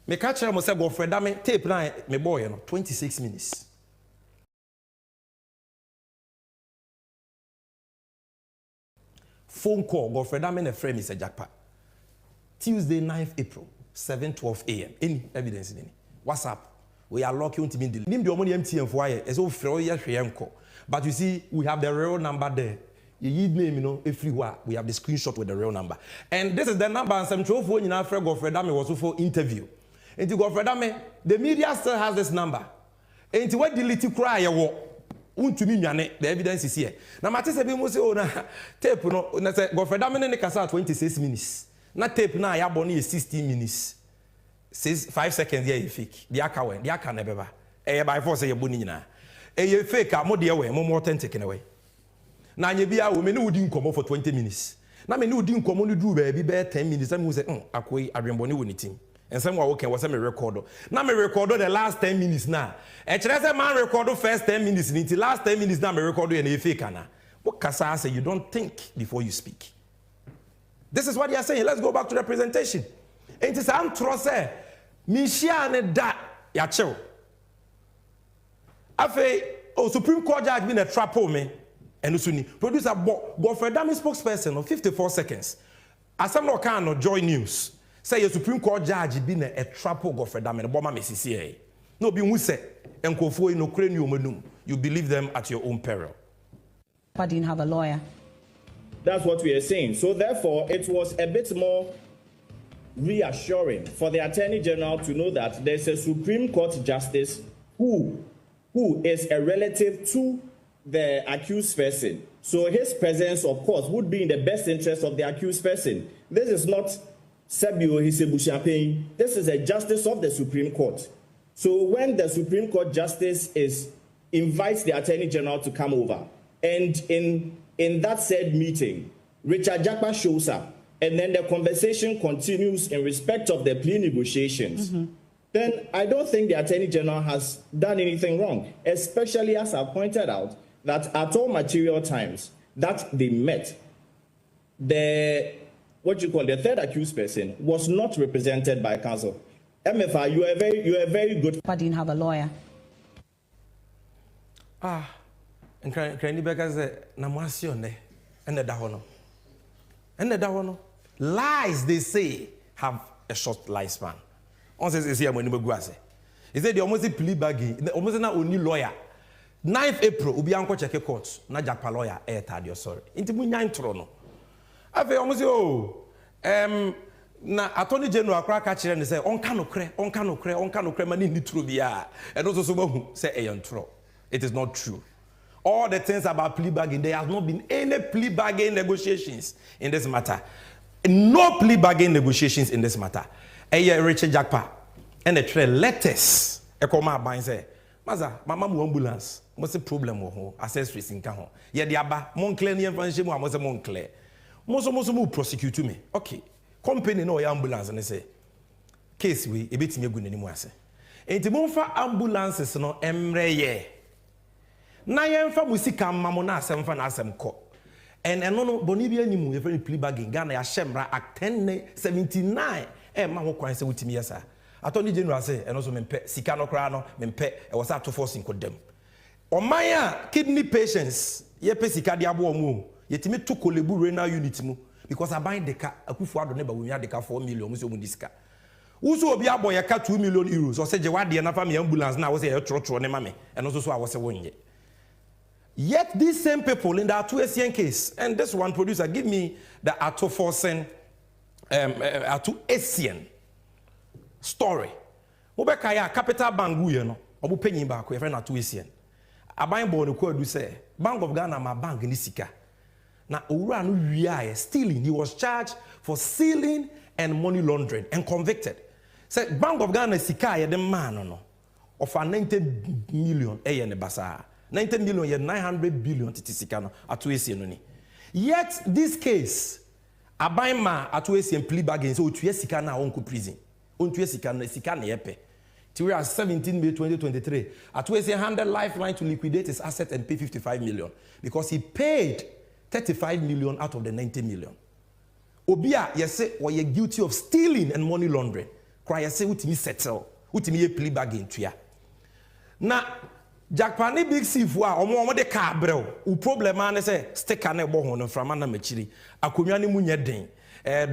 me catch am say Godfrey Dame tape na me boy no 26 minutes. Phone call Godfrey Dame na friend Mr. Jackpot. Tuesday 9th April 7:12 a.m. Any evidence in any. WhatsApp. We are lucky to be in the name the money MTN for why as all free. But you see, we have the real number there. You name, you know, everywhere. We have the screenshot with the real number. And this is the number and some 12 in our friend Godfrey Dame was for interview. And to Godfrey Dame, the media still has this number. And to what delete cry to me, the evidence is here. Now, Matisse Bimo say, oh, tape, no, Godfrey Dame and Nkasa 26 minutes. Not tape now, I have 16 minutes. 5 seconds here, you fake. The aka never. By force, you're bunny now. You fake, I'm more dear way, more authentic in a way. Now, you be a woman who didn't come for 20 minutes. Now, me who didn't come on to do baby, 10 minutes. I'm who say, I remember winning team. And someone okay was a record. Now, me record the last 10 minutes now. And as a man record the first 10 minutes, the last 10 minutes now, me record you and fake. What Kasa say, you don't think before you speak. This is what they are saying. Let's go back to the presentation. And it's an trust. Mishiane da ya chill. Afe, Supreme Court judge been a trap me. And usuni producer Godfrey Dame spokesperson of 54 seconds. As some no Joy News say a Supreme Court judge been a trap Godfrey Dame and bomber Mississippi. No be wuse Nkansah no crane you manum. You believe them at your own peril. I didn't have a lawyer. That's what we are saying. So therefore, it was a bit more reassuring for the Attorney General to know that there's a Supreme Court justice who is a relative to the accused person. So his presence, of course, would be in the best interest of the accused person. This is not Sebio Hisebushapein. This is a justice of the Supreme Court. So when the Supreme Court justice invites the Attorney General to come over, and in that said meeting, Richard Jakpa shows up, and then the conversation continues in respect of the plea negotiations, then I don't think the Attorney General has done anything wrong, especially as I pointed out that at all material times that they met, the third accused person was not represented by counsel. MFA, you are very good. I didn't have a lawyer. And Cranny Becker said, Namasione, and the Dahono. And the Dahono. Lies, they say, have a short lifespan. On says, is here when you go. He said, the almost plea bagging, almost not only lawyer. 9th April, ubi anko check court, na Jakpa lawyer, tadio sorry. Inti mu nyan trono. Afe almost na Attorney General akra ka kire ne say onka no kre mani ni true bia. And also so mahu say e It is not true. All the things about plea bargain, there has not been any plea bargain negotiations in this matter. No plea bargain negotiations in this matter. Richard Jakpa and the trail letters. Ekoma ban say, Maza, mama mu ambulance. What's the problem with her? Accessories in Kaho. Yeah, the Abba, Moncler, near Fanchimo, I was a Moncler. Most prosecute me. Okay. Company no ambulance and they say, case we a bit me good anymore. And the monfa ambulances no emre ye. Na yemfa musika mamona asem fa na asem ko. And no bonibia nimu e very plea bargain Ghana ya Shemra Act 1079 ma ho kwan se wutimi yesa. Attorney General say and also mempe sika no kra no mempe e was at to force in kodem. Omaya kidney patients ye pe sika dia bo omu yetimi to kolebu renal unit mu because I buy the car Akuffo Addo neba we had the car 4 million muso mu disika. Uso obi abo ye ka 2 million euros or say je wade na fa me ambulance na was say trotro ne mame and also so I was say wonye. Yet these same people in the Atu case, and this one producer, give me the Atu Forsen, Atu Asian story. Mobekaya capital bangu no, obu penny back, your friend Atu Asian. aban bo no kwadu say Bank of Ghana ma bank ni sika na owura no wiaye stealing. He was charged for stealing and money laundering and convicted. Say Bank of Ghana sika ye the man no of a 90 million ne basa 90 million ye 900 billion titi sika no atoesi no ni. Yet this case aban ma atoesi and plea bargain so otua sika na onko prison ontua sika na yepe. We are 17 May 2023. Atoesi handed Lifeline to liquidate his asset and pay 55 million because he paid 35 million out of the 90 million. Obia, yes, say, or you're guilty of stealing and money laundering. Cry, yes, say, utimi settle, utimi plea bargain to ya. Now, Jackpani big sifwa, omo de car bro. U problem ane say stick ane bohono from ana mechiri. Akunyani munye den.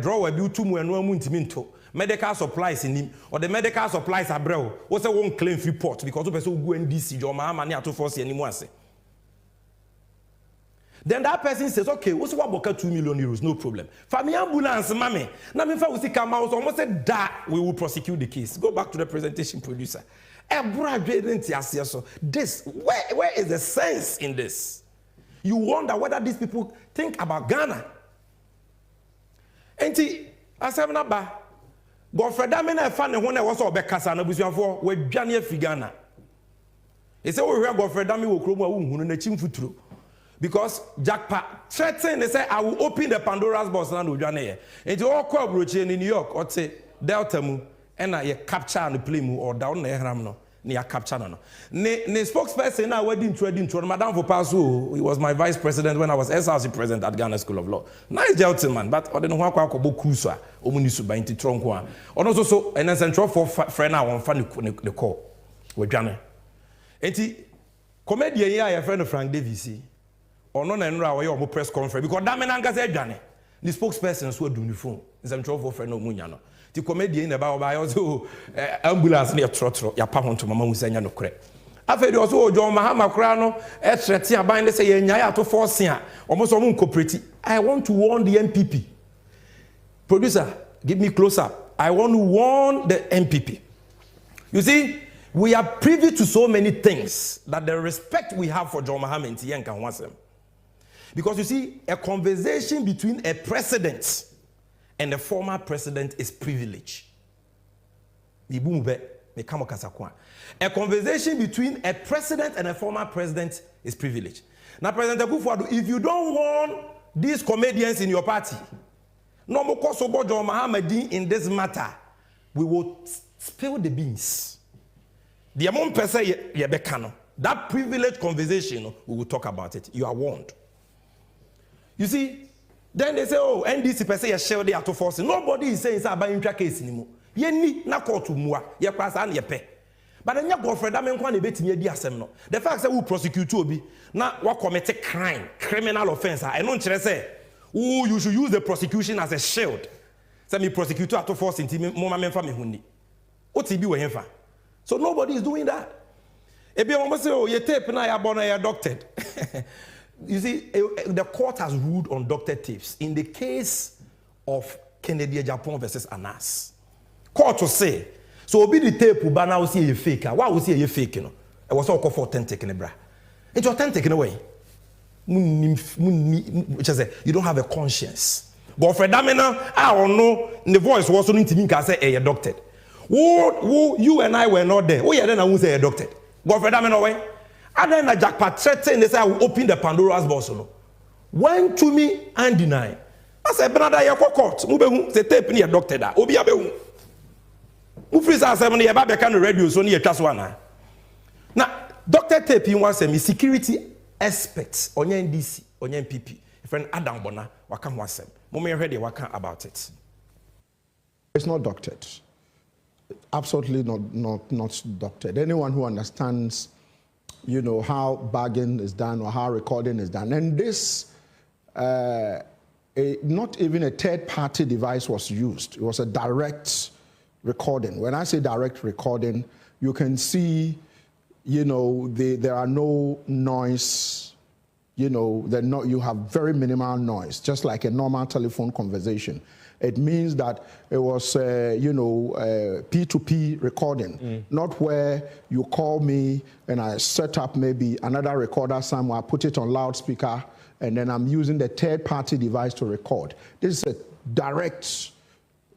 Draw a bill to mu eno muntiminto. Medical supplies in him or the medical supplies are bro. What's a one claim report because the person who go NDC your mama money to force anymore. Then that person says, okay, what's what about 2 million euros? No problem. Family ambulance, mommy. Now, if I will come out, almost said that we will prosecute the case. Go back to the presentation producer. This, where is the sense in this? You wonder whether these people think about Ghana. And I said, Godfrey Damina fan when I was all back Casana for with Jania Figana. He said, we have Godfrey Dami will come who in the chimfutru. Because Jackpot threatened, they say, I will open the Pandora's box and with Jania. And to all corporation in New York, or say, Delta mu, and I capture and play mu or down there, Ramno, near capture. No, the spokesperson now wedding trading to Madame Vopasu. He was my vice president when I was SRC president at Ghana School of Law. Nice gentleman, but I don't know how to book cruiser. Omunisuba into Tronkwa. Or also so an essential for friend now on funny the call with Ghana. Enti comedian here, a friend of Frank Davis. Or no, and our press conference because Damananga said Ghana. The spokespersons were doing the phone. It's a trouble for friend of Munyano. The comedian about also ambulance near Trotro, ya pahon to Mama Musanya no cre. After you also John Mahama Crano, Etretia bind say Yaya to force here, almost a cooperative. I want to warn the MPP. Producer, give me close up. I want to warn the MPP. You see, we are privy to so many things that the respect we have for John Mahama and Tiyan can want them. Because you see, a conversation between a president and a former president is privilege. A conversation between a president and a former president is privilege. Now, President Akuffo, if you don't want these comedians in your party, no more Kosovo John Mahama in this matter, we will spill the beans. The amount per se yebekano. That privileged conversation, we will talk about it. You are warned. You see, then they say, oh, NDC per se a shell they are to force. Nobody is saying it's about intra case anymore. Ye ni na court mua, ye kwasa an ye pe. But then your girlfriend, that mean one bit me di asem. The fact that we prosecute you be now what commit a crime, criminal offense. I don't say, oh, you should use the prosecution as a shield. Say me prosecutor to force into mama men family hundi. OTB we henfa. So nobody is doing that. Ebi almost say, oh, ye tape na ya born ya doctored. You see, the court has ruled on doctored tapes in the case of Kennedy Japan versus Anas. Court will say, so obi the tape will ban now see a fake. Why will see a fake? You know, it was all for authentic in the bra. It's authentic in a way. You don't have a conscience. But for Damina, I don't know. The voice was only to me can say a doctored. Who you and I were not there. Oh yeah, then I won't say a doctored. But for Damina way. And then a jackpot threatened, they say, I will open the Pandora's box. Went to me and deny. I said, brother, you're court. Say, tape near doctor. Obi Abehu. Ufrisa 7 years back, I can't radio, so near class 1. Now, Dr. Tape, you want to say, security experts on your NDC, on your MPP. Friend Adam Bona, Wakam Wasem. Moment ready, Wakam about it. It's not doctored. Absolutely not doctored. Anyone who understands, you know, how bargain is done or how recording is done. And this, not even a third-party device was used. It was a direct recording. When I say direct recording, you can see, you know, there are no noise you know, you have very minimal noise, just like a normal telephone conversation. It means that it was, you know, P2P recording, not where you call me and I set up maybe another recorder somewhere, put it on loudspeaker, and then I'm using the third-party device to record. This is a direct,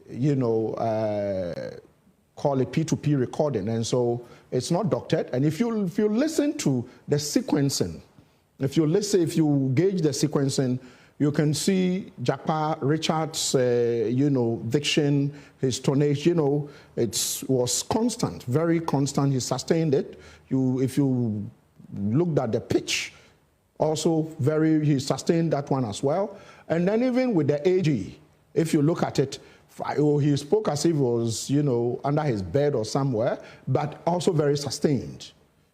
you know, call it P2P recording, and so it's not doctored. And if you listen to the sequencing, if you gauge the sequencing, you can see Japa Richard's, you know, diction, his tonation, you know, it was constant, very constant. He sustained it. If you looked at the pitch, also he sustained that one as well. And then even with the AG, if you look at it, he spoke as if it was, you know, under his bed or somewhere, but also very sustained.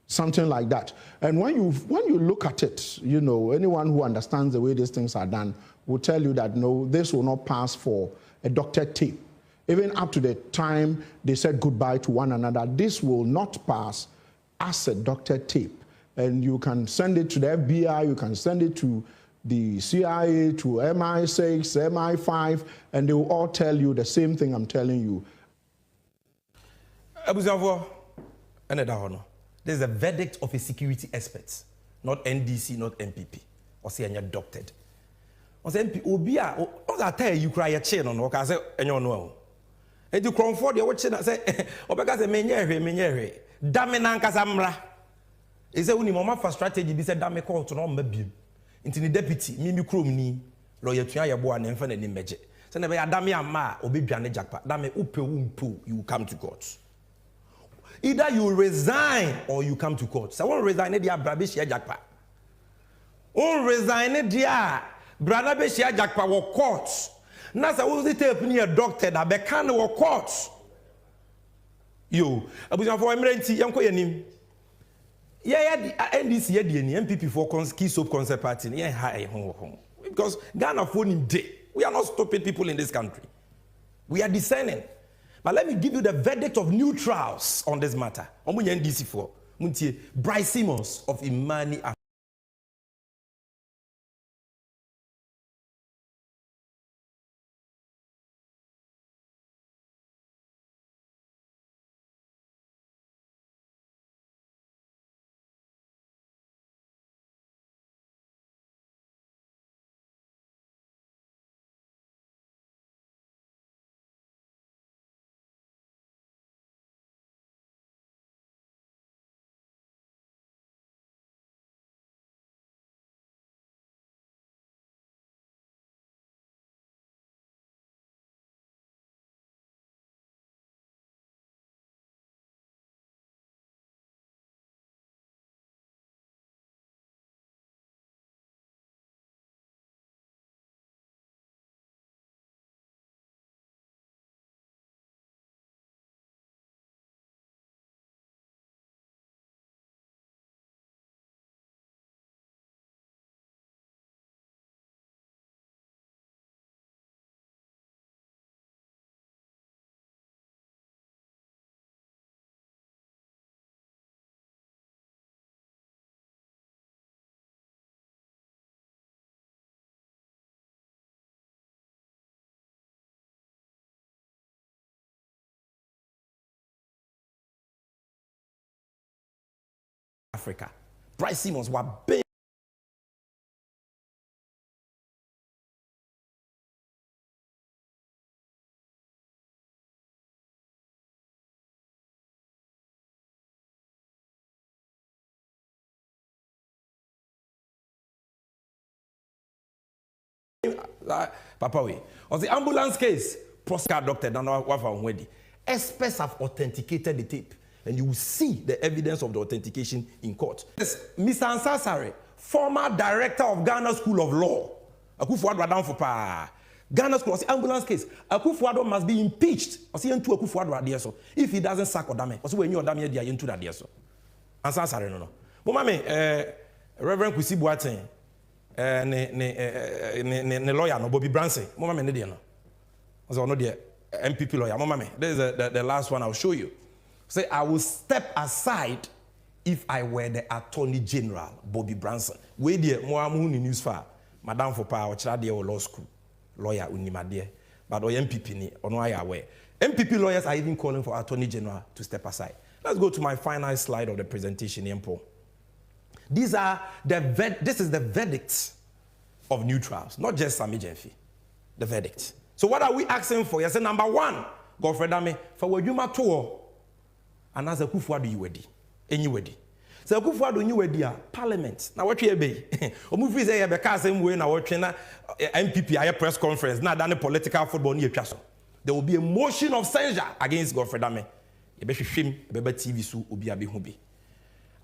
Something like that. And when you look at it, you know, anyone who understands the way these things are done will tell you that, no, this will not pass for a doctored tape. Even up to the time they said goodbye to one another, this will not pass as a doctored tape. And you can send it to the FBI, you can send it to the CIA, to MI6, MI5, and they will all tell you the same thing I'm telling you. This is a verdict of a security expert, not NDC, not MPP. Or say you're doctored. Or say MP Obia, or that tell you cry a chain on what I say, and you know. And you comfort your watching, I say, or because a menyere, damn nkansah. Is a mama for strategy, be said, damn call to no maybe. Into the deputy, Mimi Cromney, lawyer to your boy and infant in magic. So never a damn ma, or baby and a jackpot, damn upe, you come to court. Either you resign or you come to court. So I won't resign it, dear Brabishia Jackpa. Won't resign it, dear Brabishia Jackpa or court. Nasa was it help me a doctor that becan or court. You, I was for emergency, young Koyanim. Yeah, NDC, MPP for key soap concert party, yeah, high home. Because Ghana phone him day. We are not stupid people in this country. We are discerning. But let me give you the verdict of neutrals on this matter. NDC for Bryce Simmons of Imani. Africa. Bryce Simmons were big. Papa we. On the ambulance case, Proscar doctor don't know what for when experts have authenticated the tape. And you will see the evidence of the authentication in court. Yes, Mr. Ansasare, former director of Ghana School of Law. Akuffo Addo down for pa. Ghana School, ambulance case. Akuffo Addo must be impeached. Or see into Akuffo Addo so. If he doesn't sack Odame, or see when you Odame they are into that so. Ansasare no. Mama Reverend Kwesi Boateng, ne lawyer no Bobby Branson. Mama ne dey no. Also no dey MPP lawyer. Mama this is the last one I'll show you. Say, I will step aside if I were the Attorney General, Bobby Branson. We dear more news for Madame for power, Chade or law school, lawyer Unimade, but or MPP ni, or no I aware. MPP lawyers are even calling for Attorney General to step aside. Let's go to my final slide of the presentation, Yempo. This is the verdict of neutrals, not just Sammy Gyamfi. The verdict. So what are we asking for? You say number one, Godfrey Dame, for what you ma tour, and as a Akuffo do you ready? Any ready? So Akuffo do you ready? Parliament. Now what you be? O move say you be same way na what na MPP aye press conference. Now done political football ni etwa so. There will be a motion of censure against Godfrey Dame. You be hwehwem, be TV so obi abi hu bi.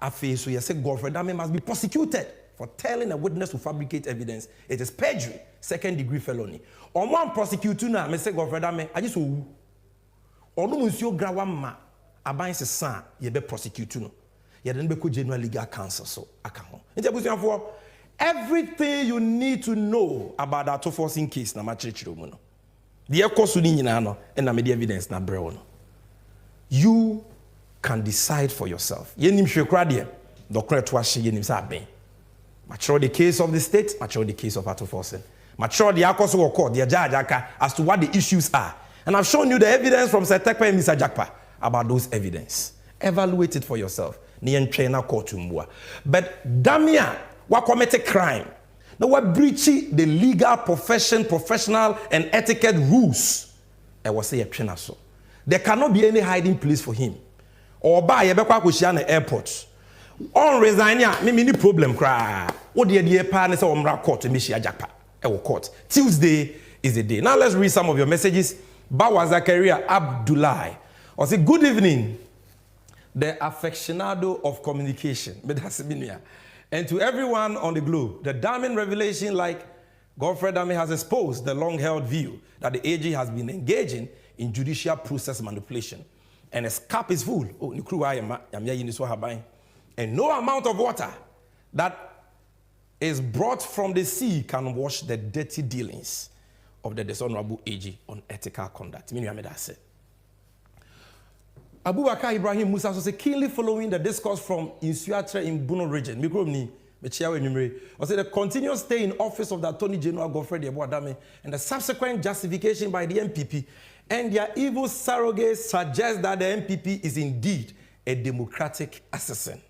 Afi so you say Godfrey Dame must be prosecuted for telling a witness to fabricate evidence. It is perjury, second-degree felony. On one prosecutor now, me say Godfrey Dame, I just owu. Onu musio grawa ma aban se san ye be prosecutor no. Ye den be ko general legal counsel so aka ho. Nti abusuafo, everything you need to know about that forcing case na ma chirechiro mu no. The ekosu ni nyina no e na me the evidence na bre no. You can decide for yourself. Ye nim hwe kra de, dokre to ahye ye nim sa aben. Mature the case of the state, mature the case of Addo forcing. Mature the Akuffo court, the judge as to what the issues are. And I've shown you the evidence from Sir Tekpa and Mr. Jakpa about those evidence. Evaluate it for yourself. But Damia, what committed crime? Now what breaching the legal professional and etiquette rules. I was say a so. There cannot be any hiding place for him. Or by a Bekwa airport. On resign, me problem cry. What the partners on court to Mr. Jakpa. Court. Tuesday is the day. Now let's read some of your messages. Bawa Zakaria Abdullah. I say, good evening. The aficionado of communication. And to everyone on the globe, the damning revelation like Godfrey Dame has exposed the long-held view that the AG has been engaging in judicial process manipulation. And his cup is full. And no amount of water that is brought from the sea can wash the dirty dealings of the dishonorable AG on ethical conduct. Abubakar Ibrahim Musa says, keenly following the discourse from Insuatre in Bono region. The continuous stay in office of the Attorney General Godfrey Dame and the subsequent justification by the MPP and their evil surrogates suggest that the MPP is indeed a democratic assassin.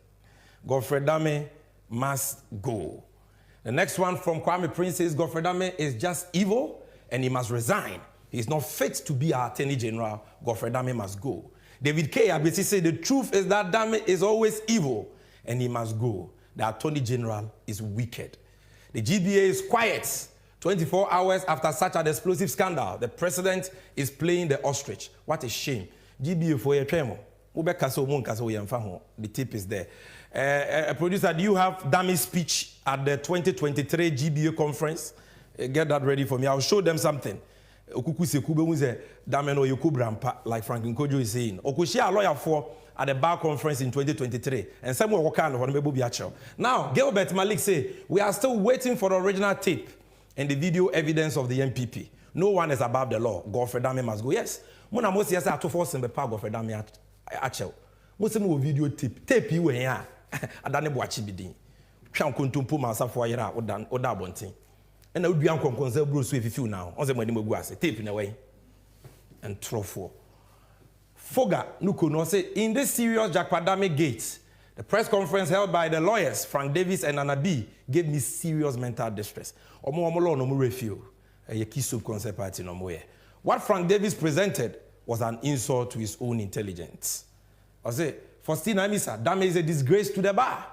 Godfrey Dame must go. The next one from Kwame Prince says Godfrey Dame is just evil and he must resign. He is not fit to be our Attorney General. Godfrey Dame must go. David K. Abesi said the truth is that Dame is always evil and he must go. The Attorney General is wicked. The GBA is quiet. 24 hours after such an explosive scandal, the president is playing the ostrich. What a shame. GBA for your tremor. The tip is there. Producer, do you have Dame's speech at the 2023 GBA conference? Get that ready for me. I'll show them something. Like Franklin Kojo is saying. Okushia lawyer for at the bar conference in 2023. And some will kind of now, Gilbert Malik say, we are still waiting for the original tape and the video evidence of the MPP. No one is above the law. Godfrey Dame must go. Yes. Mona Mosi has to force him the power Godfrey Dame actual. Most of video tape you here. Adane Boachi bidin. Twan kontumpo masa fo yera oda bonten. And I would be uncle conserve Bruce if you feel now. On the money guase tape in a way. And trofo. Foga Nuko no say in this serious Jakpa Dame gate, the press conference held by the lawyers Frank Davis and Anabi gave me serious mental distress. Omo law no mo refuse. A kiso concept party no more. What Frank Davis presented was an insult to his own intelligence. I say, Faustina Misa, Dame is a disgrace to the bar.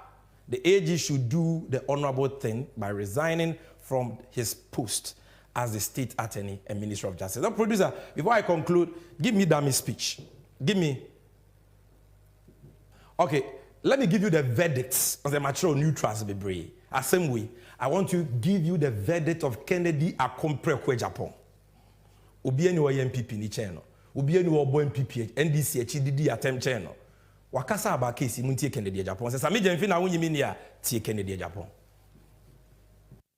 The AG should do the honorable thing by resigning from his post as the state attorney and minister of justice. Now, producer, before I conclude, give me Dame's speech. Give me. Okay, let me give you the verdicts of the mature neutrals. The same way, I want to give you the verdict of Kennedy Akuffo Japan. Obieni wa MPP ni channel. Obieni wa bo MPP NDC HDD attempt channel. Wakasa about case muntie Kennedy Japan. Says Sammy Gyamfi na wonyi ni a tie Kennedy Japan.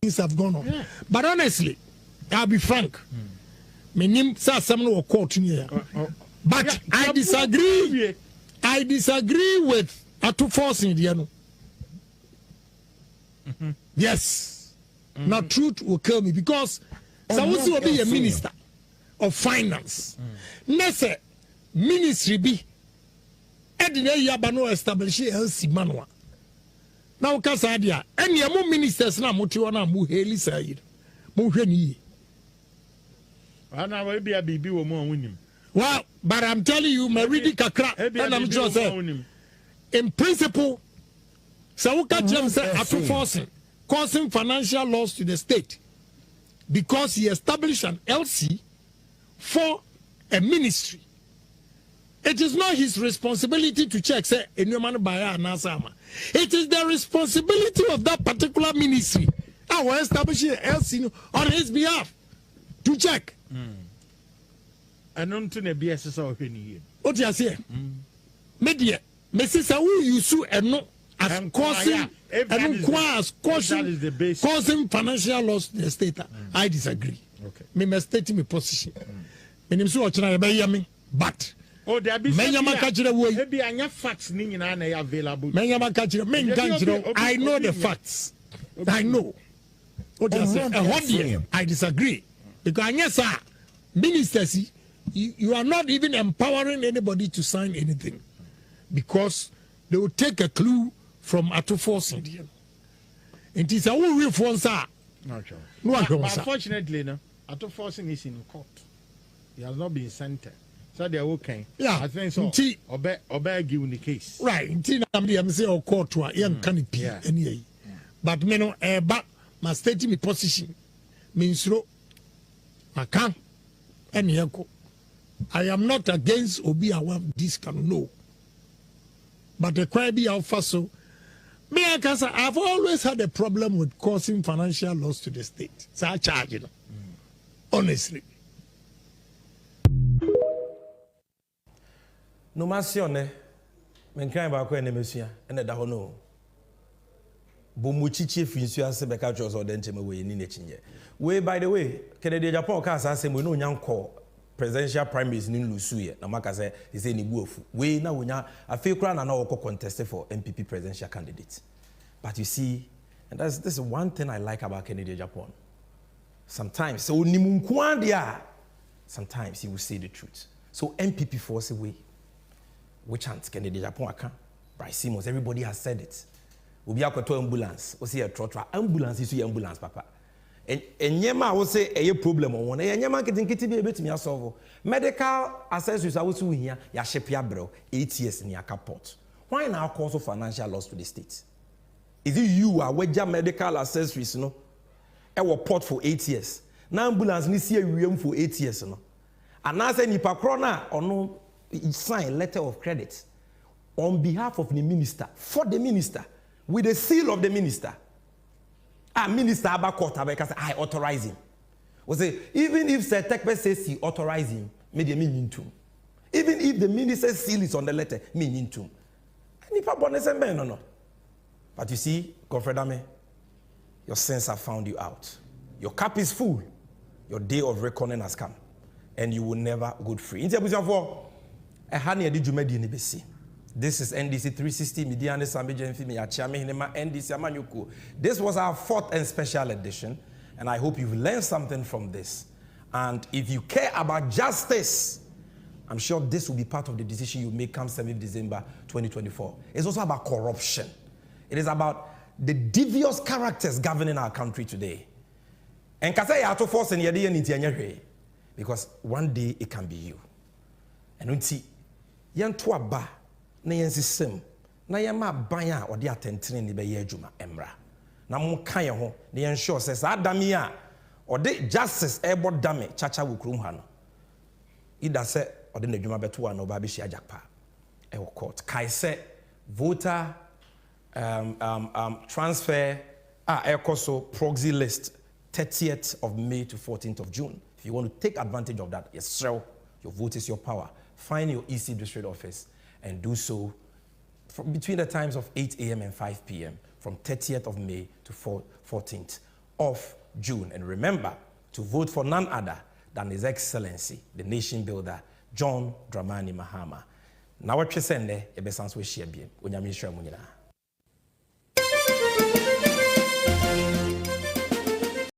Things have gone on. Yeah. But honestly, I'll be frank. Menim sa some no court here. But yeah, I disagree. I disagree with to forcing the ano. Yes. Now truth will kill me because Sawusi will be a minister of finance. Nese ministry be Edine Yabano establish LC Manua. Now Kasadia, any more ministers now Motiwana Muheli Said. Muheni. And I will be a baby woman winning. Well, but I'm telling you, my reading kakra, and I'm just saying, in principle, Sawuka James said after forcing, causing financial loss to the state because he established an LC for a ministry. It is not his responsibility to check, say, it is the responsibility of that particular ministry. I will establish an LC on his behalf to check. I don't think a BS or any. What you say? Media, Mrs. Awu, you sue and no as causing causing financial loss to the state. I disagree. Okay. Me must state my position. Me so but oh, there be maybe I have facts available. I know the facts. I know. What you say? I disagree because yes, sir, ministers, you are not even empowering anybody to sign anything because they will take a clue from Akuffo. It is a whole reform, sir. No, unfortunately, no, Akuffo is in court. He has not been sentenced. So they are okay. Yeah, I think so. Obey give the case. Right. Until I'm saying court to a young canopy. But me no but my stating my position means I can't any echo. I am not against Obi Awam this can no. But the cry be alpha so. Me I've always had a problem with causing financial loss to the state. So I charge it. Honestly. No masione men kan ba ko enemesua ene da ho no bomuchichi finsu ase beka chos o denche we ni nechinye we by the way Kennedy Japan ka asa we no nyanko presidential primaries ni lusu ye na maka say he say ni buofu we na wonya afi kura na wo contest for MPP presidential candidate. But you see, and this is one thing I like about Kennedy Japan. Sometimes so nimunku dia sometimes he will say the truth. So MPP force away. Which chant Kennedy Japan aka Bryce Simmons, everybody has said it. Obi akoto ambulance, o say a trotro ambulance is your ambulance papa. And nyema wo say a problem on one. Nyema kitinkiti be betimi asolve. Medical accessories are also here. Ya shepia bro 8 years in your port. Why now cause of financial loss to the state? Is it you are wager medical accessories no? E wo port for 8 years. Na ambulance ni see wiem for 8 years no. And now say nipa kro na ono sign letter of credit on behalf of the minister, for the minister, with the seal of the minister. Minister Abakot I authorize him. We say, even if Sir Tekpe says he authorize him, maybe meaning to. Even if the minister's seal is on the letter, meaning to. No. But you see, Godfrey Dame, your sins have found you out. Your cup is full. Your day of reckoning has come. And you will never go free. This is NDC 360 Midiane Sammy Gyamfi me Achame Hinema NDC Amanyuku. This was our 4th and special edition, and I hope you've learned something from this. And if you care about justice, I'm sure this will be part of the decision you make come 7th December 2024. It's also about corruption. It is about the devious characters governing our country today. And because one day it can be you. And yanto aba na yensisem na yema ban a ode atentene ni be ye adwuma emra na mo kan ye ho na yen sure say adame a ode justice ebo dame chacha wokrum ha no ida say ode na adwuma beto wa no ba be hia jakpa e wo court kai say voter transfer ekoso proxy list 30th of May to 14th of June. If you want to take advantage of that, yes sir, your vote is your power. Find your EC district office and do so between the times of 8 a.m. and 5 p.m. from 30th of May to 14th of June. And remember to vote for none other than His Excellency, the nation builder, John Dramani Mahama. na wɔtwe sɛ nnɛ yɛbɛsan so ahyia biem onyame nhyira mu nyinaa